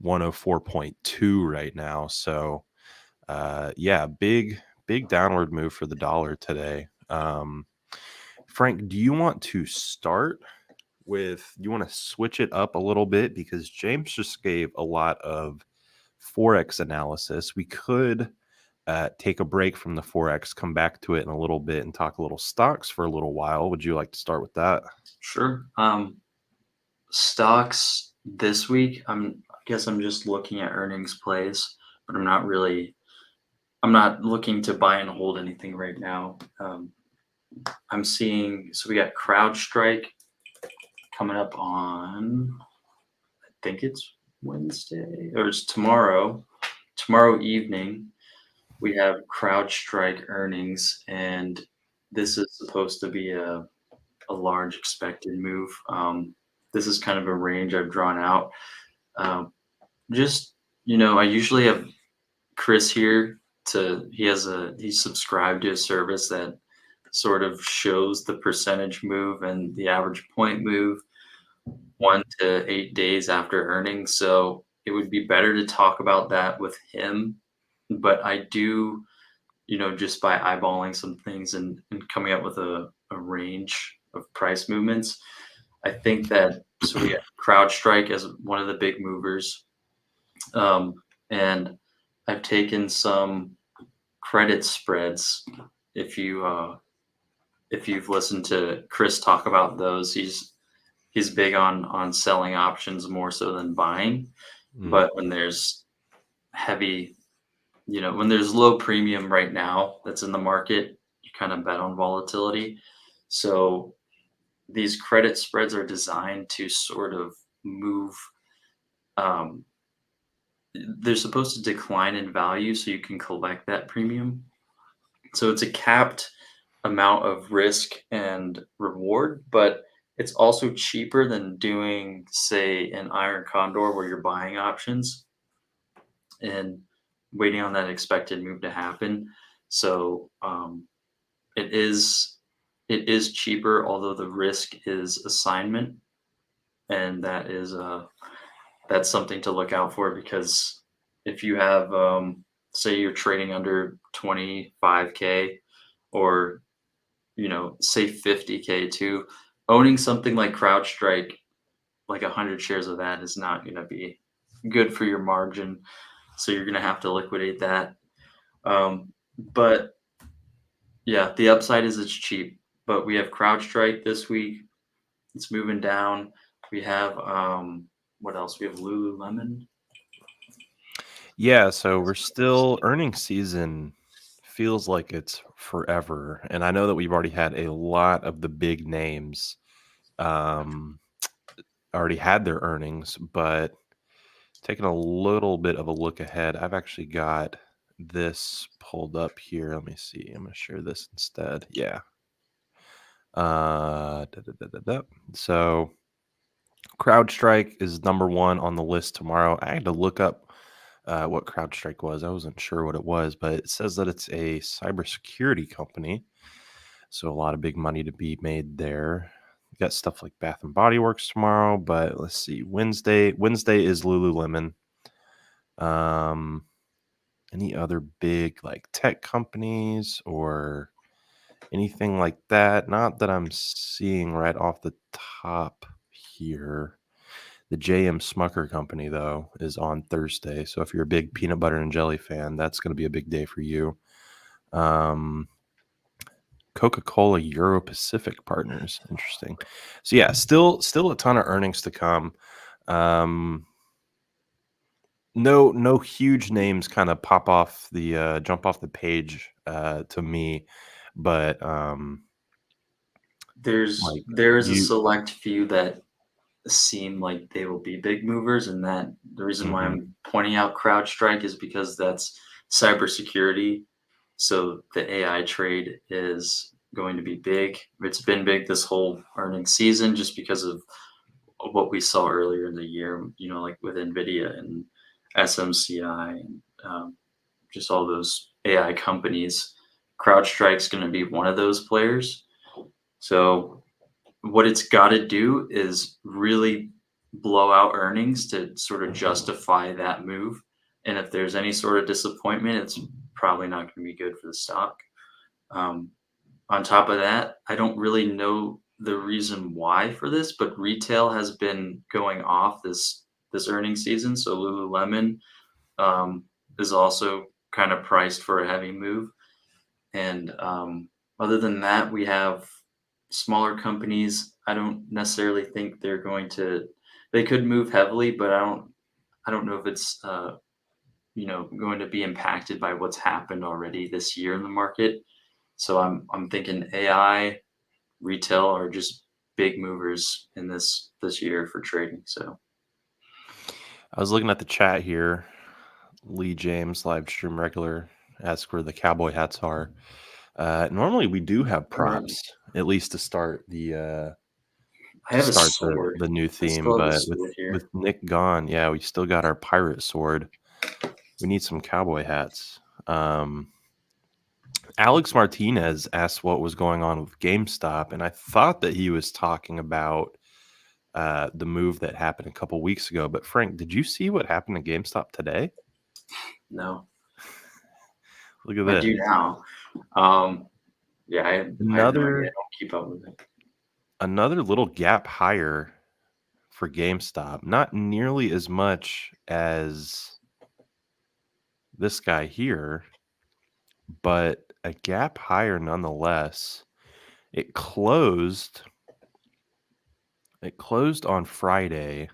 104.2 right now. So yeah, big downward move for the dollar today. Frank, do you want to start with, you want to switch it up a little bit, because James just gave a lot of Forex analysis. We could take a break from the Forex, come back to it in a little bit, and talk a little stocks for a little while. Would you like to start with that? Sure. Stocks this week, I guess I'm just looking at earnings plays, but I'm not looking to buy and hold anything right now. I'm seeing, so we got CrowdStrike coming up on, I think it's Wednesday, or it's tomorrow. tomorrow evening we have CrowdStrike earnings, and this is supposed to be a large expected move. This is kind of a range I've drawn out. Just, I usually have Chris here he's subscribed to a service that sort of shows the percentage move and the average point move 1 to 8 days after earnings. So it would be better to talk about that with him. But I do, just by eyeballing some things and coming up with a range of price movements, I think that so we have CrowdStrike as one of the big movers. And I've taken some credit spreads. If you've listened to Chris talk about those, he's big on selling options more so than buying. But when there's heavy, when there's low premium right now that's in the market, you kind of bet on volatility. So these credit spreads are designed to sort of move. They're supposed to decline in value so you can collect that premium. So it's a capped amount of risk and reward, but it's also cheaper than doing, say, an iron condor where you're buying options and waiting on that expected move to happen. So it is cheaper, although the risk is assignment, and that's something to look out for, because if you have say you're trading under 25K or say 50K too, owning something like CrowdStrike, like 100 shares of that, is not going to be good for your margin. So you're going to have to liquidate that. But yeah, the upside is it's cheap. But we have CrowdStrike this week. It's moving down. We have what else? We have Lululemon. Yeah, so we're still earnings season feels like it's forever. And I know that we've already had a lot of the big names already had their earnings, but taking a little bit of a look ahead, I've actually got this pulled up here. Let me see. I'm going to share this instead. Yeah. So CrowdStrike is number one on the list tomorrow. I had to look up what CrowdStrike was. I wasn't sure what it was, but it says that it's a cybersecurity company. So a lot of big money to be made there. You got stuff like Bath and Body Works tomorrow, but let's see. Wednesday is Lululemon. Any other big like tech companies or anything like that? Not that I'm seeing right off the top here. The J.M. Smucker company, though, is on Thursday. So if you're a big peanut butter and jelly fan, that's going to be a big day for you. Coca-Cola Euro Pacific Partners. Interesting. So yeah, still a ton of earnings to come. No huge names kind of pop off the jump off the page to me, but there is a select few that seem like they will be big movers, and that the reason why I'm pointing out CrowdStrike is because that's cybersecurity. So the AI trade is going to be big. It's been big this whole earnings season just because of what we saw earlier in the year, like with NVIDIA and SMCI and just all those AI companies. CrowdStrike's going to be one of those players. So what it's got to do is really blow out earnings to sort of justify that move. And if there's any sort of disappointment, it's probably not going to be good for the stock. On top of that, I don't really know the reason why for this, but retail has been going off this earnings season. So Lululemon is also kind of priced for a heavy move. And other than that, we have smaller companies. I don't necessarily think they could move heavily, but I don't know if it's going to be impacted by what's happened already this year in the market. So I'm thinking AI, retail are just big movers in this year for trading. So I was looking at the chat here. Lee James, live stream regular, asks where the cowboy hats are. Normally we do have props, at least to start the I have a start sword. the new I theme, still have a but sword here. with Nick gone, yeah, we still got our pirate sword. We need some cowboy hats. Alex Martinez asked what was going on with GameStop, and I thought that he was talking about the move that happened a couple weeks ago. But Frank, did you see what happened to GameStop today? No, Look at I this. do now. Yeah, I have no idea. I don't keep up with it. Another little gap higher for GameStop. Not nearly as much as this guy here, but a gap higher nonetheless. It closed on Friday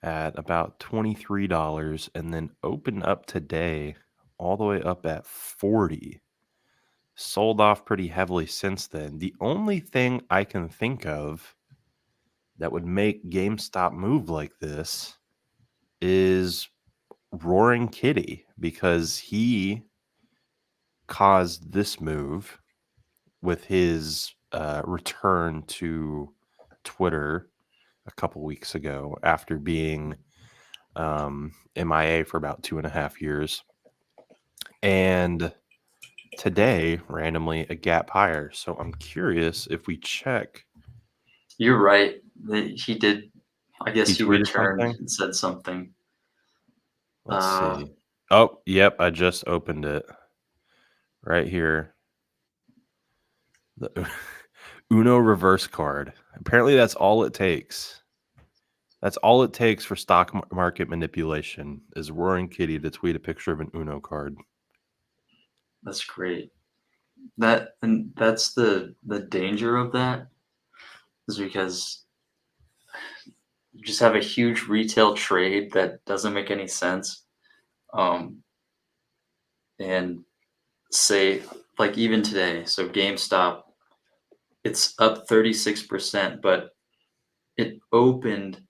at about $23 and then opened up today all the way up at 40. Sold off pretty heavily since then. The only thing I can think of that would make GameStop move like this is Roaring Kitty, because he caused this move with his return to Twitter a couple weeks ago after being MIA for about 2.5 years. And today, randomly, a gap higher. So I'm curious if we check. You're right. He did. I guess he tweeted returned something? and said something. Let's see. Oh, yep. I just opened it right here. The Uno reverse card. Apparently, that's all it takes. That's all it takes for stock market manipulation is Roaring Kitty to tweet a picture of an Uno card. That's great. That's the danger of that, is because you just have a huge retail trade that doesn't make any sense. And say, like, even today, so GameStop, it's up 36%, but it opened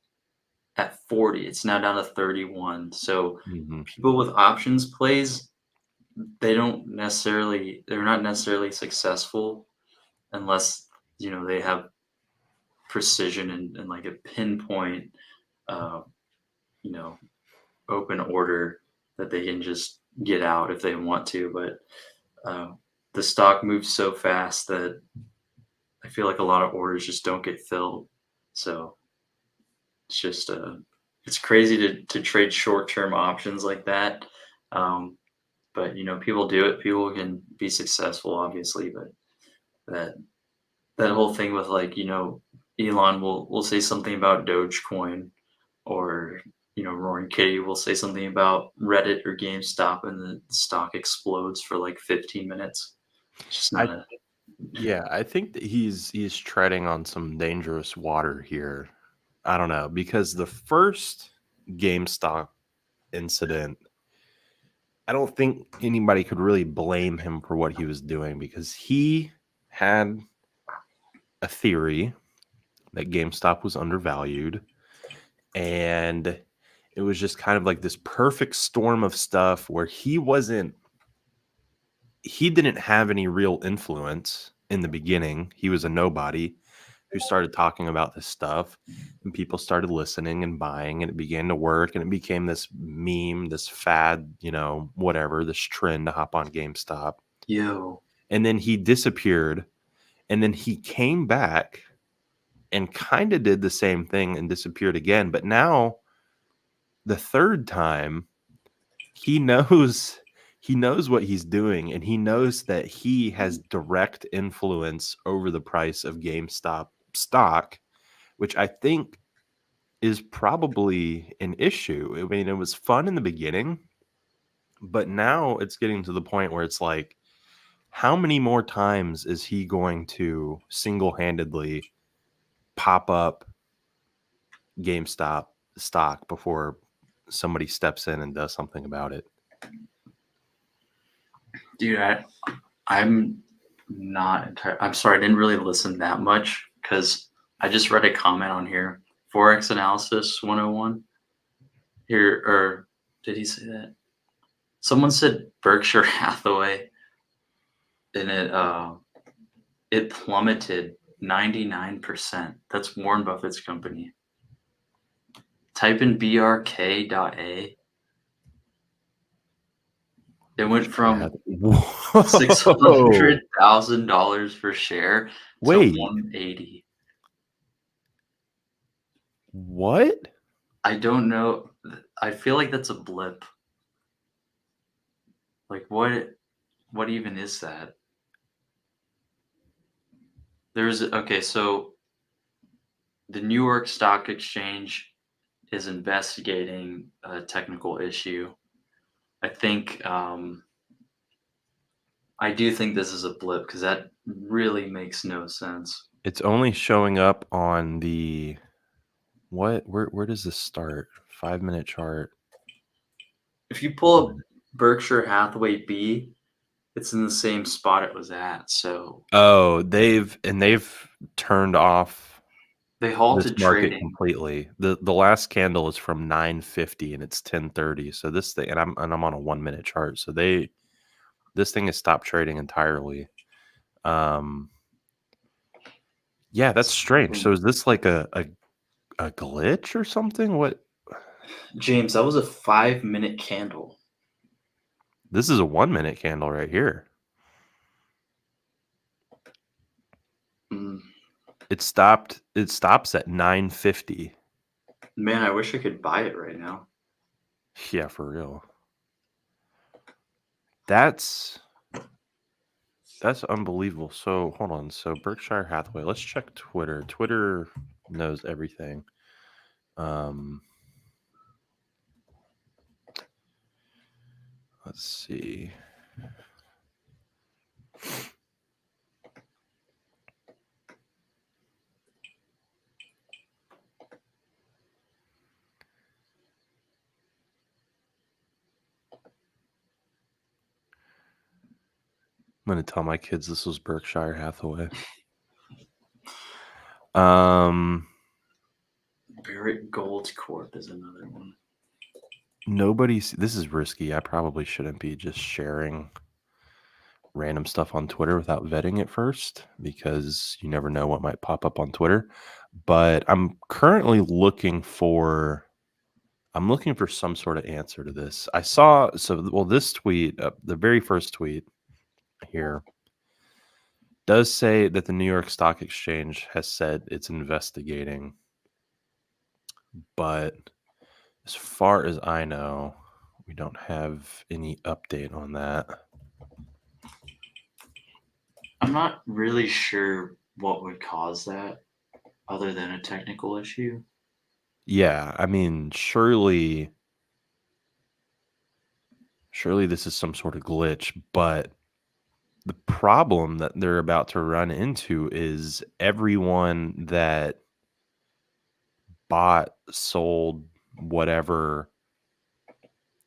at 40. It's now down to 31. So Mm-hmm. people with options plays, they're not necessarily successful unless they have precision and like a pinpoint uh, you know open order that they can just get out if they want to. But the stock moves so fast that I feel like a lot of orders just don't get filled. So it's just it's crazy to trade short-term options like that. But people do it. People can be successful, obviously, but that whole thing with, like, Elon will say something about Dogecoin, or Roaring Kitty will say something about Reddit or GameStop, and the stock explodes for like 15 minutes. It's just not Yeah, I think that he's treading on some dangerous water here. I don't know, because the first GameStop incident, I don't think anybody could really blame him for what he was doing, because he had a theory that GameStop was undervalued, and it was just kind of like this perfect storm of stuff where he didn't have any real influence in the beginning. He was a nobody who started talking about this stuff, and people started listening and buying, and it began to work, and it became this meme, this fad, whatever, this trend to hop on GameStop. yo. And then he disappeared, and then he came back and kind of did the same thing and disappeared again. But now the third time, he knows what he's doing, and he knows that he has direct influence over the price of GameStop stock, which I think is probably an issue. I mean, it was fun in the beginning, but now it's getting to the point where it's like, how many more times is he going to single-handedly pop up GameStop stock before somebody steps in and does something about it? Dude, I'm not entirely. I'm sorry, I didn't really listen that much because I just read a comment on here. Forex analysis 101 here, or Did he say that? Someone said Berkshire Hathaway, and it plummeted 99%. That's Warren Buffett's company. Type in BRK.A. It went from $600,000 per share to Wait. 180. What? I don't know. I feel like that's a blip. Like what even is that? Okay, so the New York Stock Exchange is investigating a technical issue. I think I do think this is a blip because that really makes no sense. It's only showing up on the what? Where does this start? 5-minute chart. If you pull up Berkshire Hathaway B, it's in the same spot it was at. So Oh, they've turned off they this halted market trading. completely. The last candle is from 9:50 and it's 10:30. So this thing, and I'm on a 1-minute chart. So this thing has stopped trading entirely. Yeah, that's strange. So is this like a glitch or something? What? James, that was a 5-minute candle. This is a 1-minute candle right here. Mm. It stops at 9:50. Man, I wish I could buy it right now. Yeah, for real. That's unbelievable. So hold on. So Berkshire Hathaway. Let's check Twitter. Twitter knows everything. Let's see. I'm gonna tell my kids this was Berkshire Hathaway. Barrick Gold Corp is another one. This is risky. I probably shouldn't be just sharing random stuff on Twitter without vetting it first, because you never know what might pop up on Twitter. But I'm currently looking for some sort of answer to this. I saw this tweet, the very first tweet here, does say that the New York Stock Exchange has said it's investigating, but as far as I know, we don't have any update on that. I'm not really sure what would cause that other than a technical issue. Yeah, I mean, surely this is some sort of glitch, but the problem that they're about to run into is everyone that bought, sold, whatever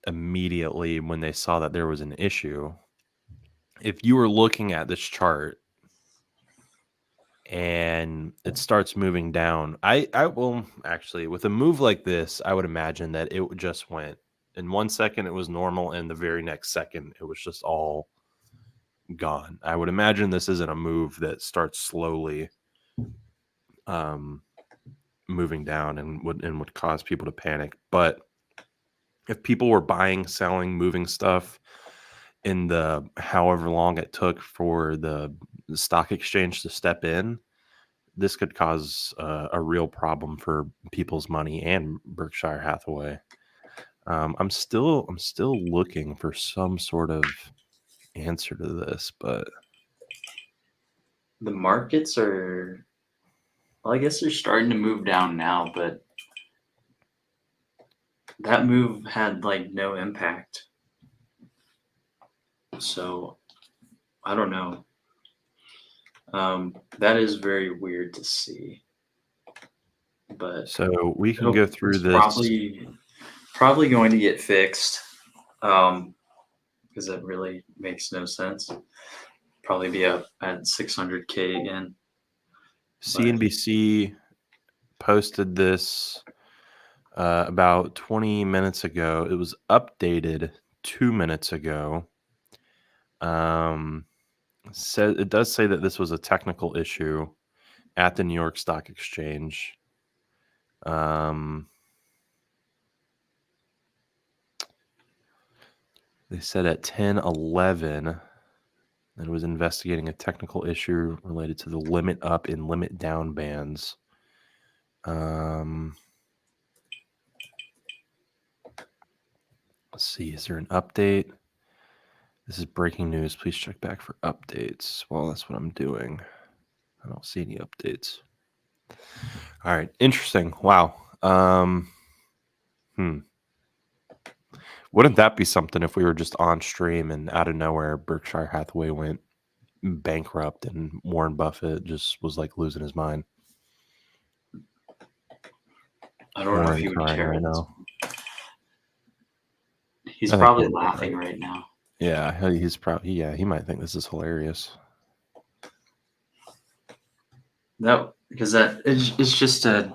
immediately when they saw that there was an issue. If you were looking at this chart and it starts moving down, I will actually, with a move like this, I would imagine that it just went in 1 second it was normal, and the very next second it was just all gone. I would imagine this isn't a move that starts slowly moving down and would cause people to panic. But if people were buying, selling, moving stuff in the however long it took for the stock exchange to step in, this could cause a real problem for people's money and Berkshire Hathaway. I'm still looking for some sort of answer to this, but The markets are, well, I guess they're starting to move down now, but that move had like no impact. So I don't know. That is very weird to see. But so we can go through it's this. Probably going to get fixed. Because that really makes no sense. Probably be up at 600K again. CNBC posted this about 20 minutes ago. It was updated 2 minutes ago. It does say that this was a technical issue at the New York Stock Exchange. They said at 10:11 that it was investigating a technical issue related to the limit up and limit down bands. Let's see, is there an update? This is breaking news. Please check back for updates. Well, that's what I'm doing. I don't see any updates. All right, interesting. Wow. Wouldn't that be something if we were just on stream and out of nowhere Berkshire Hathaway went bankrupt and Warren Buffett just was like losing his mind? I don't know if he would crying care right this. now. He's I think probably he would, laughing right? right now. Yeah, he's probably he might think this is hilarious. No, because it's just a,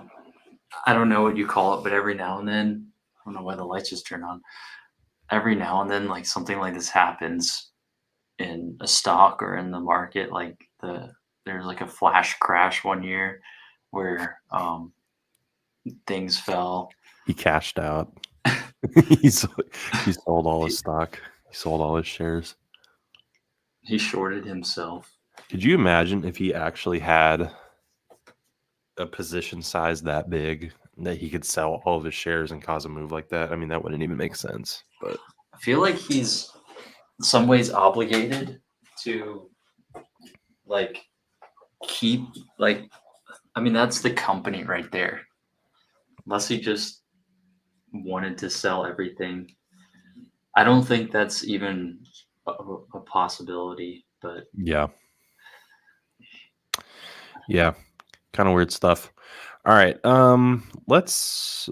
I don't know what you call it, but every now and then, I don't know why the lights just turn on. Every now and then, like something like this happens in a stock or in the market. Like there's like a flash crash one year where things fell. He cashed out. he sold all his stock. He sold all his shares. He shorted himself. Could you imagine if he actually had a position size that big that he could sell all of his shares and cause a move like that? I mean, that wouldn't even make sense. But I feel like he's in some ways obligated to like keep like, I mean, that's the company right there. Unless he just wanted to sell everything. I don't think that's even a possibility, but yeah, kind of weird stuff. All right, let's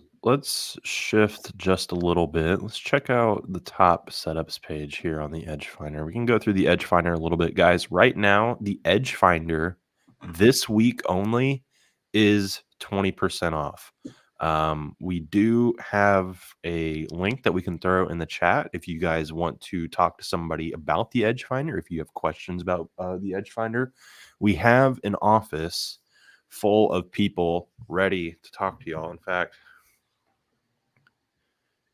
shift just a little bit. Let's check out the top setups page here on the Edge Finder. We can go through the Edge Finder a little bit, guys. Right now, the Edge Finder this week only is 20% off. We do have a link that we can throw in the chat if you guys want to talk to somebody about the Edge Finder. If you have questions about the Edge Finder, we have an office full of people ready to talk to y'all. In fact,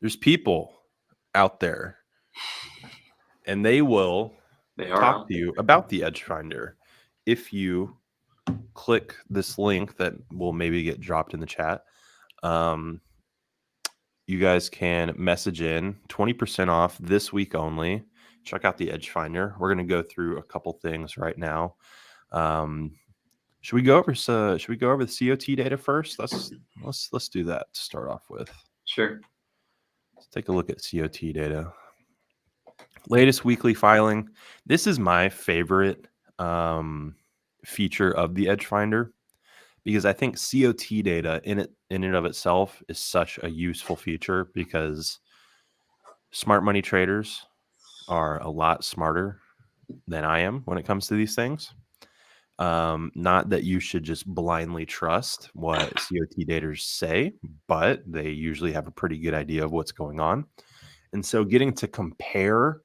there's people out there and they will talk to you about the Edge Finder. If you click this link that will maybe get dropped in the chat, you guys can message in 20% off this week only. Check out the Edge Finder. We're going to go through a couple things right now. Should we go over the COT data first? Let's do that to start off with. Sure. Let's take a look at COT data. Latest weekly filing. This is my favorite feature of the Edge Finder because I think COT data in and of itself is such a useful feature because smart money traders are a lot smarter than I am when it comes to these things. Not that you should just blindly trust what COT daters say, but they usually have a pretty good idea of what's going on. And so getting to compare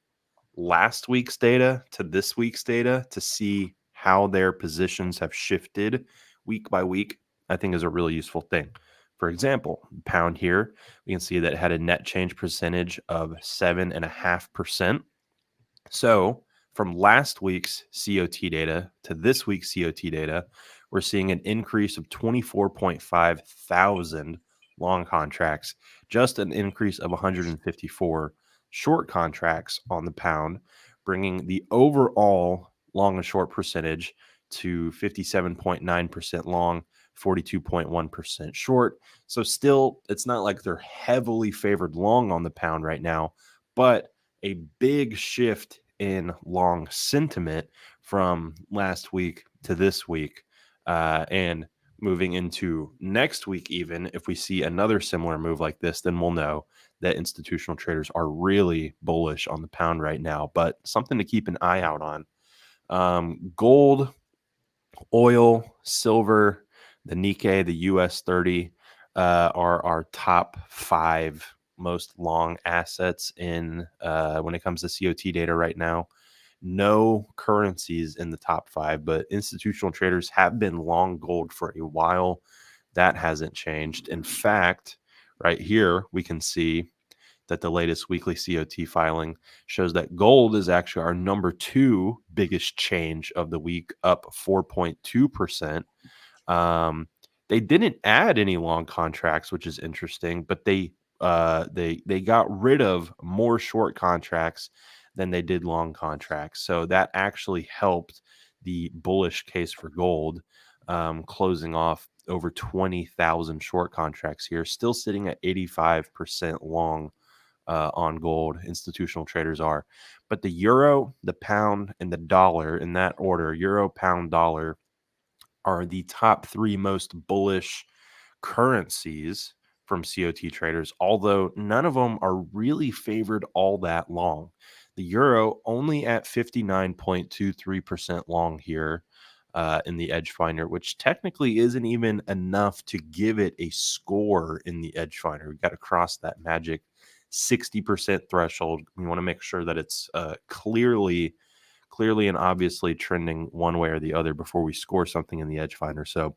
last week's data to this week's data to see how their positions have shifted week by week, I think is a really useful thing. For example, pound here, we can see that it had a net change percentage of 7.5%. So from last week's COT data to this week's COT data, we're seeing an increase of 24.5 thousand long contracts, just an increase of 154 short contracts on the pound, bringing the overall long and short percentage to 57.9% long, 42.1% short. So still, it's not like they're heavily favored long on the pound right now, but a big shift in long sentiment from last week to this week. And moving into next week, even if we see another similar move like this, then we'll know that institutional traders are really bullish on the pound right now. But something to keep an eye out on. Gold, oil, silver, the Nikkei, the US 30, are our top 5 most long assets in when it comes to COT data right now. No currencies in the top 5, but institutional traders have been long gold for a while. That hasn't changed. In fact, right here, we can see that the latest weekly COT filing shows that gold is actually our number 2 biggest change of the week, up 4.2%. They didn't add any long contracts, which is interesting, but they got rid of more short contracts than they did long contracts. So that actually helped the bullish case for gold, closing off over 20,000 short contracts here, still sitting at 85% long on gold. Institutional traders are. But the euro, the pound, and the dollar, in that order, euro, pound, dollar, are the top 3 most bullish currencies from COT traders, although none of them are really favored all that long. The euro only at 59.23% long here in the Edge Finder, which technically isn't even enough to give it a score in the Edge Finder. We've got to cross that magic 60% threshold. We want to make sure that it's clearly and obviously trending one way or the other before we score something in the Edge Finder. So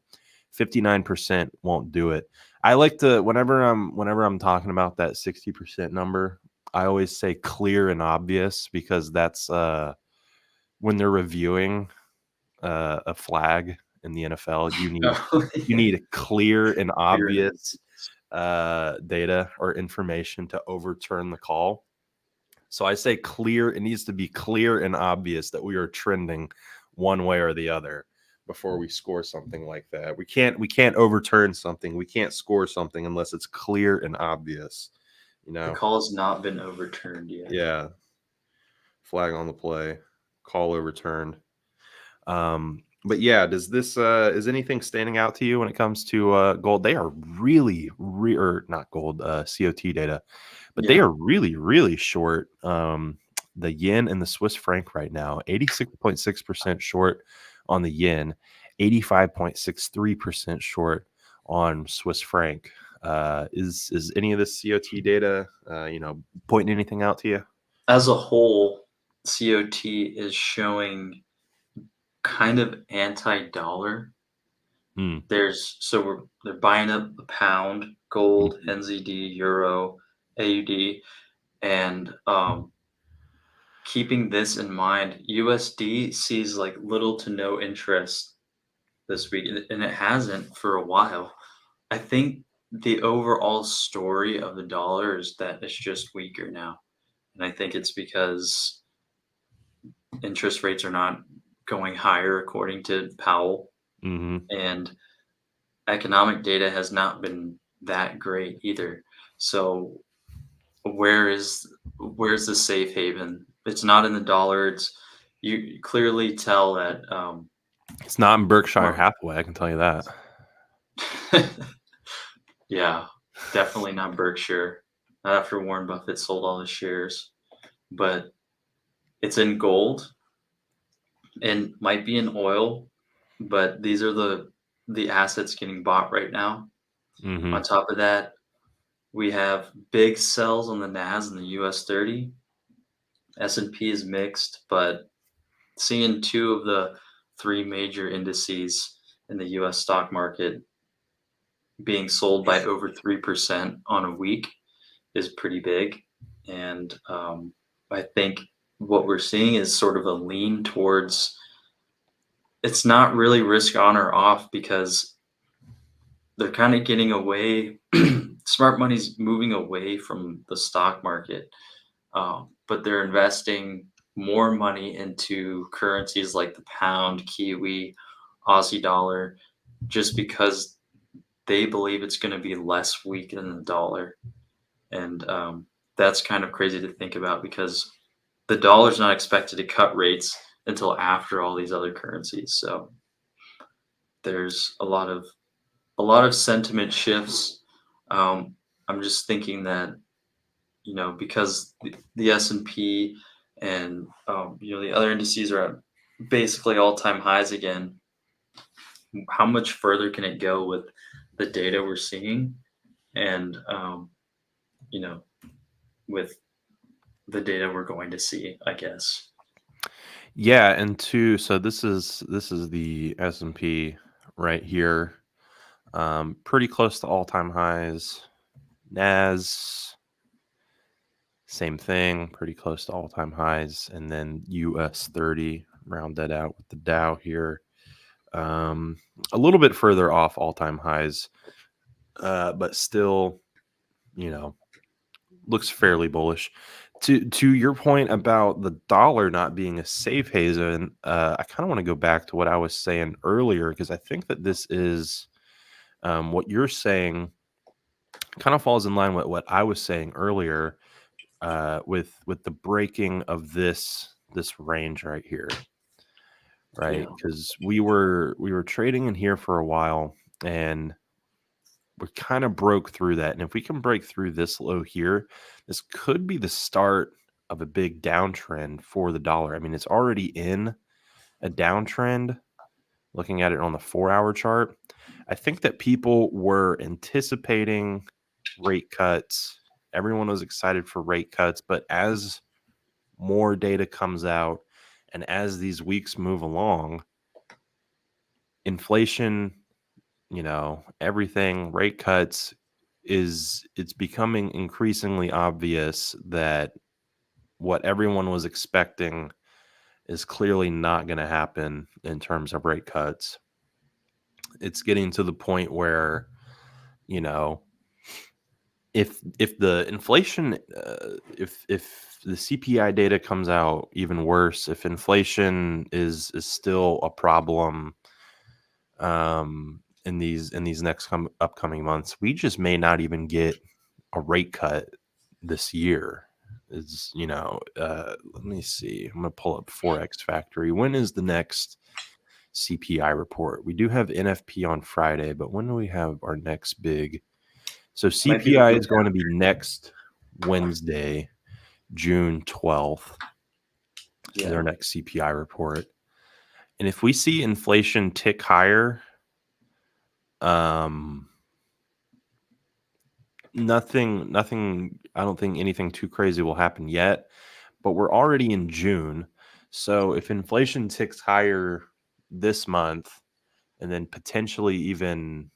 59% won't do it. I like to, whenever I'm talking about that 60% number, I always say clear and obvious, because that's when they're reviewing a flag in the NFL, you need a clear and obvious data or information to overturn the call. So I say clear. It needs to be clear and obvious that we are trending one way or the other before we score something like that. We can't overturn something. We can't score something unless it's clear and obvious. You know, The call's not been overturned yet. yeah. Flag on the play, call overturned. But yeah, does this is anything standing out to you when it comes to gold? They are really, or not gold, COT data, but they are really short. The yen and the Swiss franc right now, 86.6% short on the yen, 85.63% short on Swiss franc. Is any of this COT data, pointing anything out to you? As a whole, COT is showing kind of anti-dollar. They're buying up the pound, gold, NZD, euro, AUD, and keeping this in mind, USD sees like little to no interest this week, and it hasn't for a while. I think the overall story of the dollar is that it's just weaker now, and I think it's because interest rates are not going higher according to Powell, and economic data has not been that great either. So where's the safe haven? It's not in the dollar. You clearly tell that it's not in Berkshire Hathaway, I can tell you that. Yeah, definitely not Berkshire. Not after Warren Buffett sold all his shares. But it's in gold and might be in oil, but these are the assets getting bought right now. On top of that, we have big sells on the NAS and the US 30. S&P is mixed, but seeing 2 of the 3 major indices in the US stock market being sold by over 3% on a week is pretty big. And I think what we're seeing is sort of a lean towards, it's not really risk on or off, because they're kind of getting away. Smart money's moving away from the stock market, but they're investing more money into currencies like the pound, Kiwi, Aussie dollar, just because they believe it's going to be less weak than the dollar. And that's kind of crazy to think about, because the dollar's not expected to cut rates until after all these other currencies. So there's a lot of sentiment shifts. I'm just thinking that, because the S&P and the other indices are at basically all-time highs again, how much further can it go with the data we're seeing? and with the data we're going to see, I guess. Yeah, and two, so this is the S&P right here. Pretty close to all-time highs. Nas, same thing, pretty close to all-time highs, and then US 30, round that out with the Dow here. A little bit further off all-time highs, but still, looks fairly bullish. To your point about the dollar not being a safe haven, I kind of want to go back to what I was saying earlier, because I think that this is what you're saying kind of falls in line with what I was saying earlier, with the breaking of this range right here, right? Yeah. Because we were trading in here for a while, and we kind of broke through that. And if we can break through this low here, this could be the start of a big downtrend for the dollar. I mean, it's already in a downtrend. Looking at it on the 4-hour chart, I think that people were anticipating rate cuts. Everyone was excited for rate cuts, but as more data comes out and as these weeks move along, inflation, everything, rate cuts, it's becoming increasingly obvious that what everyone was expecting is clearly not going to happen in terms of rate cuts. It's getting to the point where, if the inflation, if the CPI data comes out even worse, if inflation is still a problem in these next upcoming months, we just may not even get a rate cut this year. Is let me see. I'm gonna pull up Forex Factory. When is the next CPI report? We do have NFP on Friday, but when do we have our next big? So Might be the CPI week is going to be next Wednesday, June 12th. Is our next CPI report. And if we see inflation tick higher, nothing, I don't think anything too crazy will happen yet, but we're already in June. So if inflation ticks higher this month and then potentially even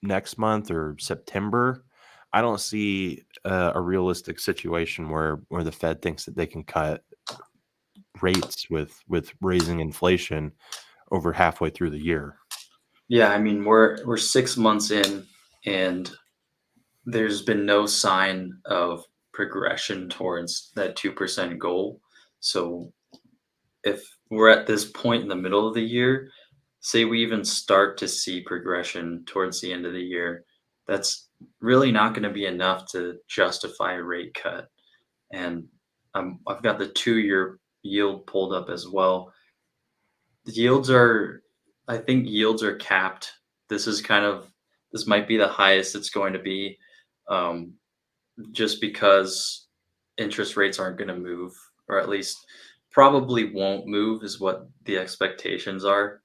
next month or September, I don't see a realistic situation where the Fed thinks that they can cut rates with raising inflation over halfway through the year. Yeah, I mean, we're 6 months in, and there's been no sign of progression towards that 2% goal. So if we're at this point in the middle of the year, say we even start to see progression towards the end of the year, that's really not going to be enough to justify a rate cut. And I've got the 2-year yield pulled up as well. I think yields are capped. This might be the highest it's going to be, um, just because interest rates aren't going to move, or at least probably won't move, is what the expectations are.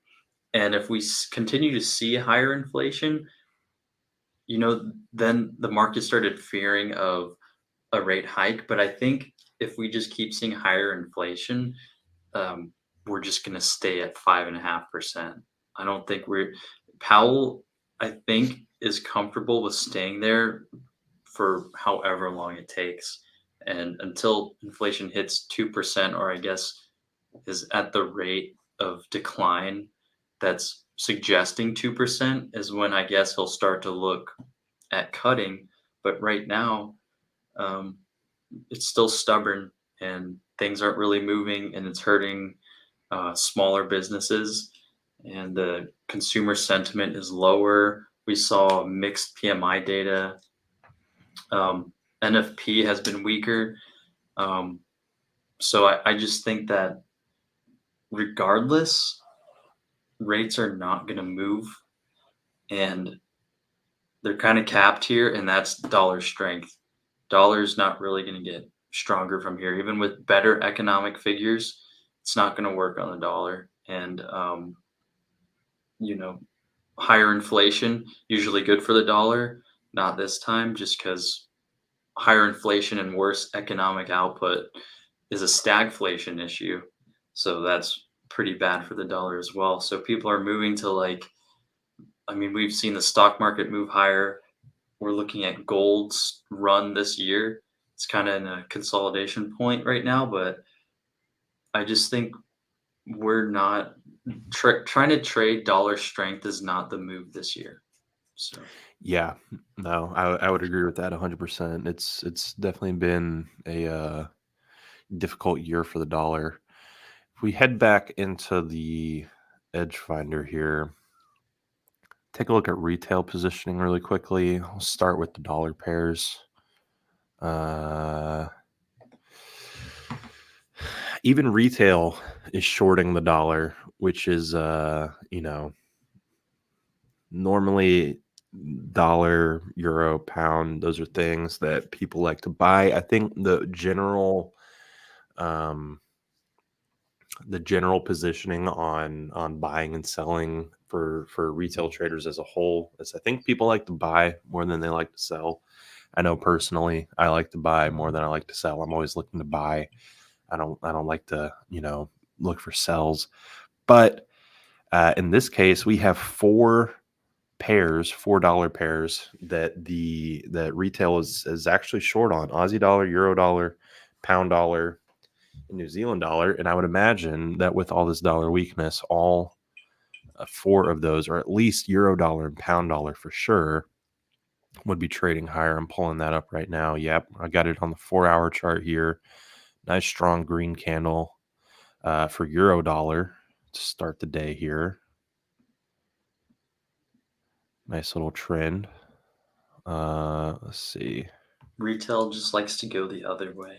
And if we continue to see higher inflation, then the market started fearing of a rate hike. But I think if we just keep seeing higher inflation, um, we're just going to stay at 5.5%. I don't think Powell, I think, is comfortable with staying there for however long it takes. And until inflation hits 2%, or I guess is at the rate of decline that's suggesting 2%, is when I guess he'll start to look at cutting. But right now, um, it's still stubborn, and things aren't really moving, and it's hurting smaller businesses, and the consumer sentiment is lower. We saw mixed PMI data. NFP has been weaker. So I just think that regardless, rates are not going to move, and they're kind of capped here, and that's dollar strength. Dollar's not really going to get stronger from here. Even with better economic figures, it's not going to work on the dollar. And, you know, higher inflation, usually good for the dollar. not this time, just because higher inflation and worse economic output is a stagflation issue. So that's pretty bad for the dollar as well. So people are moving to I mean, we've seen the stock market move higher. We're looking at gold's run this year. It's kind of in a consolidation point right now, but I just think we're not trying to trade dollar strength is not the move this year. So Yeah, no, I would agree with that 100%. It's definitely been a difficult year for the dollar. If we head back into the Edge Finder here, take a look at retail positioning really quickly. I'll start with the dollar pairs. Even retail is shorting the dollar, which is normally dollar, euro, pound, those are things that people like to buy. I think the general positioning on buying and selling for retail traders as a whole is, I think people like to buy more than they like to sell. I know personally I like to buy more than I like to sell. I'm always looking to buy. I don't like to, look for sells. But in this case, we have $4 pairs that retail is actually short on: Aussie dollar, euro dollar, pound dollar, and New Zealand dollar. And I would imagine that with all this dollar weakness, all 4 of those, or at least euro dollar and pound dollar for sure, would be trading higher. I'm pulling that up right now. Yep, I got it on the 4-hour chart here. Nice strong green candle for euro dollar to start the day here. Nice little trend. Let's see. retail just likes to go the other way.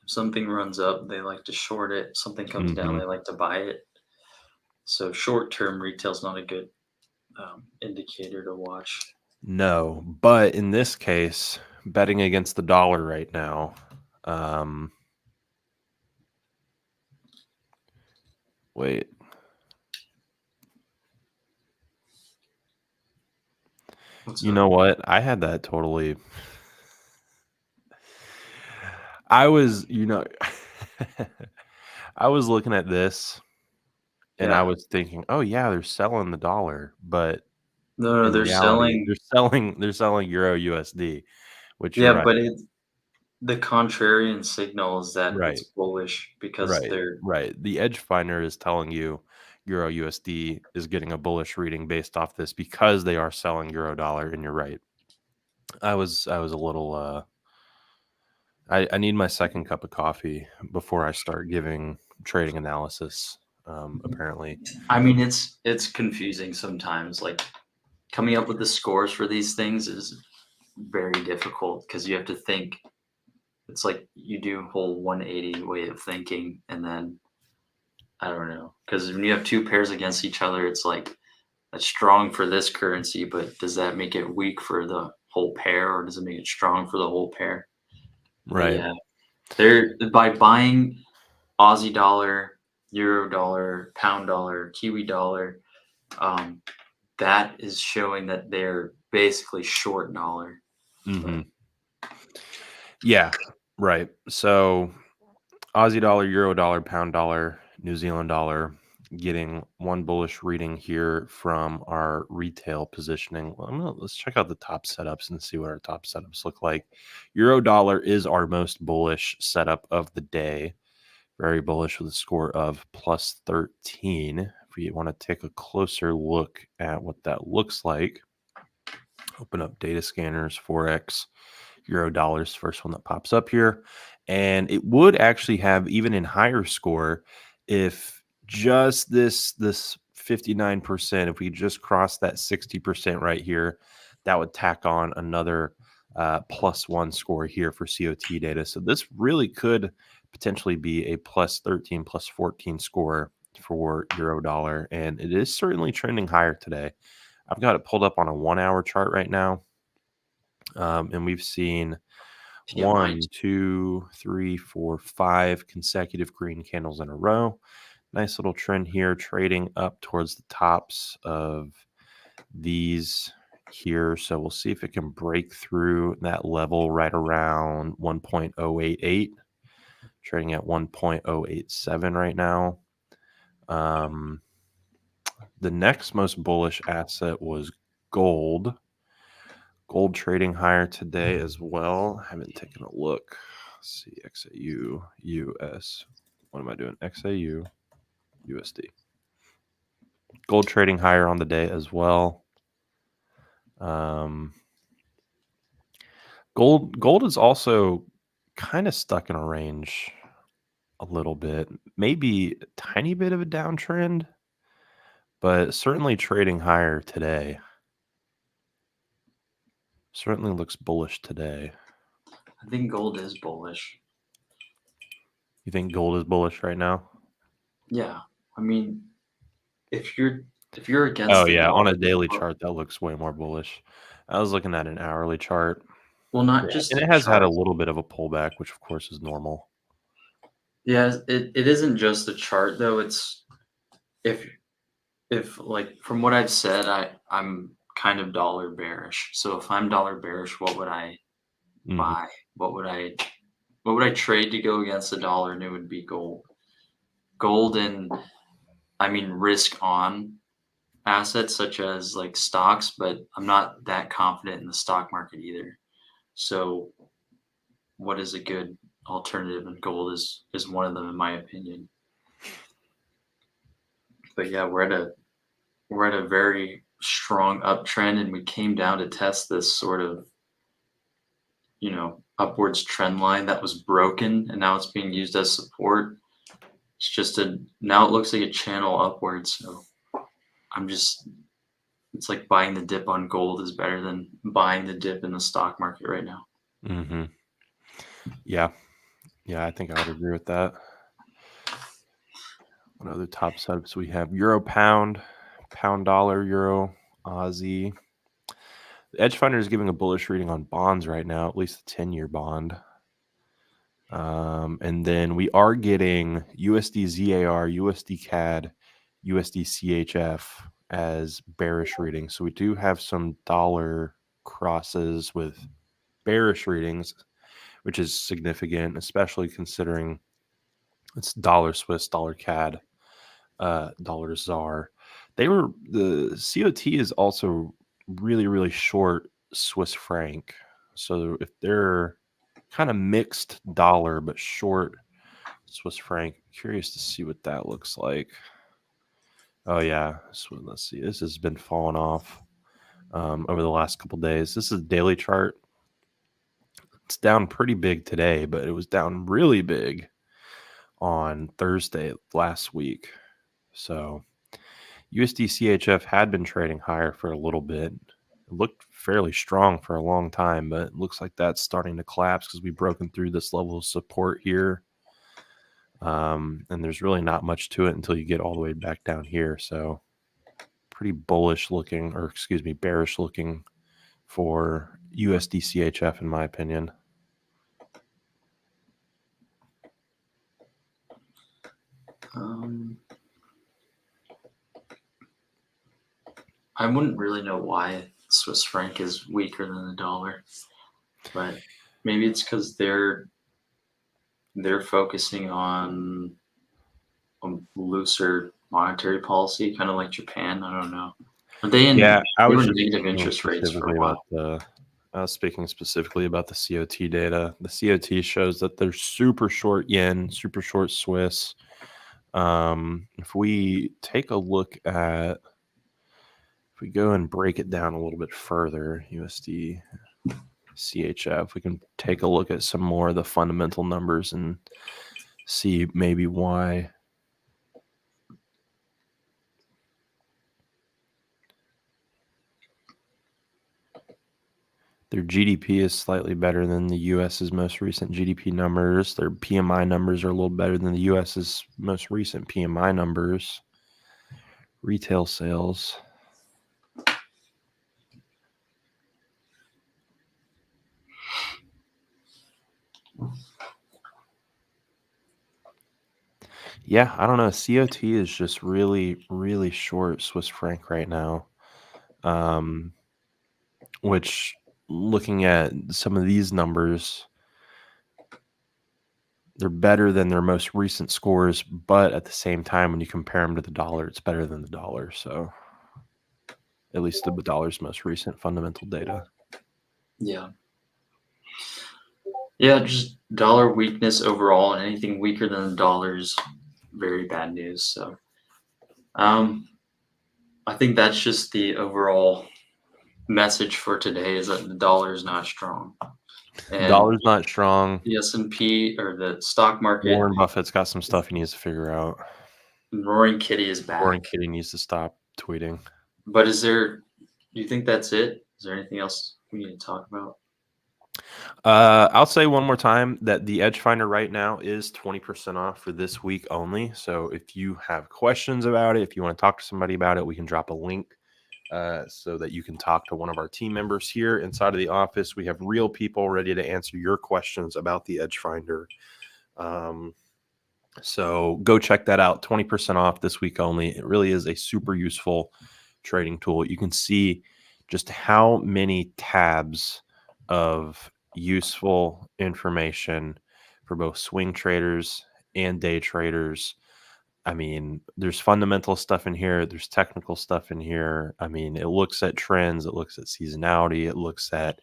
If something runs up, they like to short it. Something comes down, they like to buy it. So short term, retail's not a good indicator to watch. No, but in this case, betting against the dollar right now. Wait. You know what? I had that totally. I was looking at this and I was thinking, oh yeah, they're selling the dollar, but No, in they're reality, selling. they're selling euro USD, which you're Yeah, right. but the contrarian signal is that Right. it's bullish because they're Right. The Edge Finder is telling you euro USD is getting a bullish reading based off this because they are selling euro dollar, and you're right. I was a little I need my second cup of coffee before I start giving trading analysis. Apparently. I mean, it's confusing sometimes. Like coming up with the scores for these things is very difficult because you have to think. It's like you do a whole 180 way of thinking, and then I don't know, because when you have 2 pairs against each other, it's like that's strong for this currency, but does that make it weak for the whole pair, or does it make it strong for the whole pair? But Right. yeah, they're by buying Aussie dollar, euro dollar, pound dollar, Kiwi dollar, that is showing that they're basically short dollar. Mm-hmm. Yeah, right. So Aussie dollar, euro dollar, pound dollar, New Zealand dollar, getting one bullish reading here from our retail positioning. Well, let's check out the top setups and see what our top setups look like. Euro dollar is our most bullish setup of the day. Very bullish with a score of plus 13. If we want to take a closer look at what that looks like, open up data scanners, Forex, euro dollars, first one that pops up here. And it would actually have even in higher score if just this 59%, if we just cross that 60% right here, that would tack on another +1 score here for COT data. So this really could potentially be a plus 13, plus 14 score for euro dollar. And it is certainly trending higher today. I've got it pulled up on a 1-hour chart right now. And we've seen PMI. 1, 2, 3, 4, 5 consecutive green candles in a row. Nice little trend here, trading up towards the tops of these here. So we'll see if it can break through that level right around 1.088, trading at 1.087 right now. The next most bullish asset was gold. Gold trading higher today as well. I haven't taken a look. Let's see, XAU, US. What am I doing? XAU, USD. Gold trading higher on the day as well. Gold is also kind of stuck in a range a little bit, maybe a tiny bit of a downtrend, but certainly trading higher today. Certainly looks bullish today. I think gold is bullish. You think gold is bullish right now? Yeah, I mean, if you're against Oh the yeah, on a dollar, daily chart that looks way more bullish. I was looking at an hourly chart. well, not Yeah, just and the it has had a chart. little bit of a pullback, which of course is normal. Yeah, it isn't just the chart though. It's if like from what I've said, I'm kind of dollar bearish. So if I'm dollar bearish, what would I Mhm. buy? What would I trade to go against the dollar? And it would be gold. Gold and I mean risk on assets such as like stocks, but I'm not that confident in the stock market either. So what is a good alternative? And gold is one of them in my opinion. But yeah, we're at a very strong uptrend, and we came down to test this sort of upwards trend line that was broken, and now it's being used as support. It's just now it looks like a channel upwards. So it's like buying the dip on gold is better than buying the dip in the stock market right now. Mm-hmm. Yeah, I think I would agree with that. What other top setups we have? Euro pound, pound dollar, euro, Aussie. The EDGEFINDER is giving a bullish reading on bonds right now, at least the 10-year bond. And then we are getting USD ZAR, USD CAD, USD CHF as bearish readings. So we do have some dollar crosses with bearish readings, which is significant, especially considering it's dollar Swiss, dollar CAD, dollar ZAR. The COT is also really, really short Swiss franc. So if they're kind of mixed dollar but short Swiss franc, curious to see what that looks like. Oh yeah, so let's see. This has been falling off over the last couple days. This is a daily chart. It's down pretty big today, but it was down really big on Thursday last week. So USD CHF had been trading higher for a little bit. It looked fairly strong for a long time, but it looks like that's starting to collapse because we've broken through this level of support here. And there's really not much to it until you get all the way back down here. So pretty bullish looking, or excuse me, bearish looking for USD CHF in my opinion. I wouldn't really know why Swiss franc is weaker than the dollar, but maybe it's because they're focusing on looser monetary policy, kind of like Japan. I don't know. Are they in? Yeah, I They was were just negative speaking interest rates for specifically a while. about I was speaking specifically about the COT data. The COT shows that they're super short yen, super short Swiss. If we take a look at, if we go and break it down a little bit further, USD CHF, we can take a look at some more of the fundamental numbers and see maybe why. Their GDP is slightly better than the US's most recent GDP numbers. Their PMI numbers are a little better than the US's most recent PMI numbers. Retail sales. Yeah, I don't know. COT is just really, really short Swiss franc right now. which looking at some of these numbers, they're better than their most recent scores, but at the same time, when you compare them to the dollar, it's better than the dollar. So at least the dollar's most recent fundamental data. Yeah. Yeah, just dollar weakness overall, and anything weaker than the dollar is very bad news. So I think that's just the overall message for today, is that the dollar is not strong. And Dollar's not strong. the S&P or the stock market, Warren Buffett's got some stuff he needs to figure out. Roaring Kitty is back. Roaring Kitty needs to stop tweeting. But do you think that's it? Is there anything else we need to talk about? I'll say one more time that the EDGEFINDER right now is 20% off for this week only. So if you have questions about it, if you want to talk to somebody about it, we can drop a link so that you can talk to one of our team members here inside of the office. We have real people ready to answer your questions about the EDGEFINDER. So go check that out. 20% off this week only. It really is a super useful trading tool. You can see just how many tabs of useful information for both swing traders and day traders. I mean, there's fundamental stuff in here. There's technical stuff in here. I mean, it looks at trends. It looks at seasonality. It looks at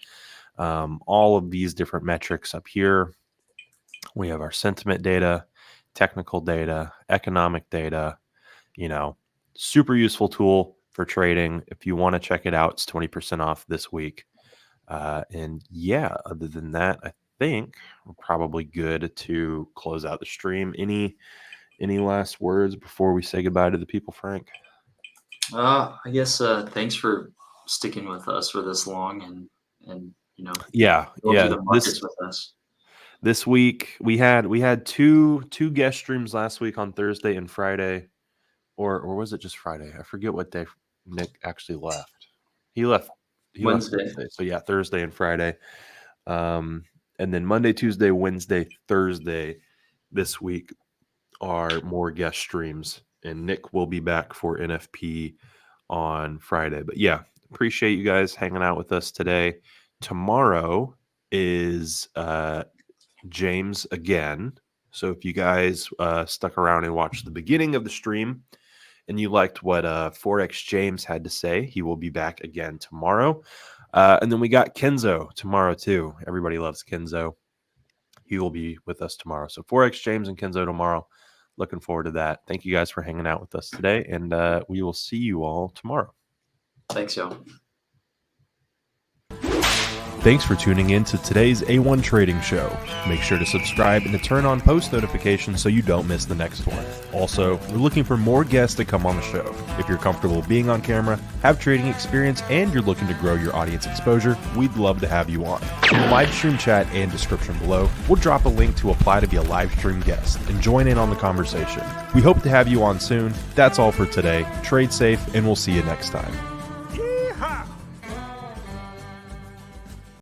all of these different metrics up here. We have our sentiment data, technical data, economic data, super useful tool for trading. If you want to check it out, it's 20% off this week. And yeah, other than that, I think we're probably good to close out the stream. Any last words before we say goodbye to the people, Frank? I guess thanks for sticking with us for this long and going through the markets with us. This week we had two guest streams last week on Thursday and Friday, or was it just Friday? I forget what day Nick actually left. He left Wednesday. So yeah, Thursday and Friday. And then Monday, Tuesday, Wednesday, Thursday this week are more guest streams. And Nick will be back for NFP on Friday. But yeah, appreciate you guys hanging out with us today. Tomorrow is James again. So if you guys stuck around and watched the beginning of the stream, and you liked what Forex James had to say, he will be back again tomorrow. And then we got Kenzo tomorrow too. Everybody loves Kenzo. He will be with us tomorrow. So Forex James and Kenzo tomorrow. Looking forward to that. Thank you guys for hanging out with us today, and we will see you all tomorrow. Thanks, y'all. Thanks for tuning in to today's A1 Trading Show. Make sure to subscribe and to turn on post notifications so you don't miss the next one. Also, we're looking for more guests to come on the show. If you're comfortable being on camera, have trading experience, and you're looking to grow your audience exposure, we'd love to have you on. In the live stream chat and description below, we'll drop a link to apply to be a live stream guest and join in on the conversation. We hope to have you on soon. That's all for today. Trade safe, and we'll see you next time. Yeehaw!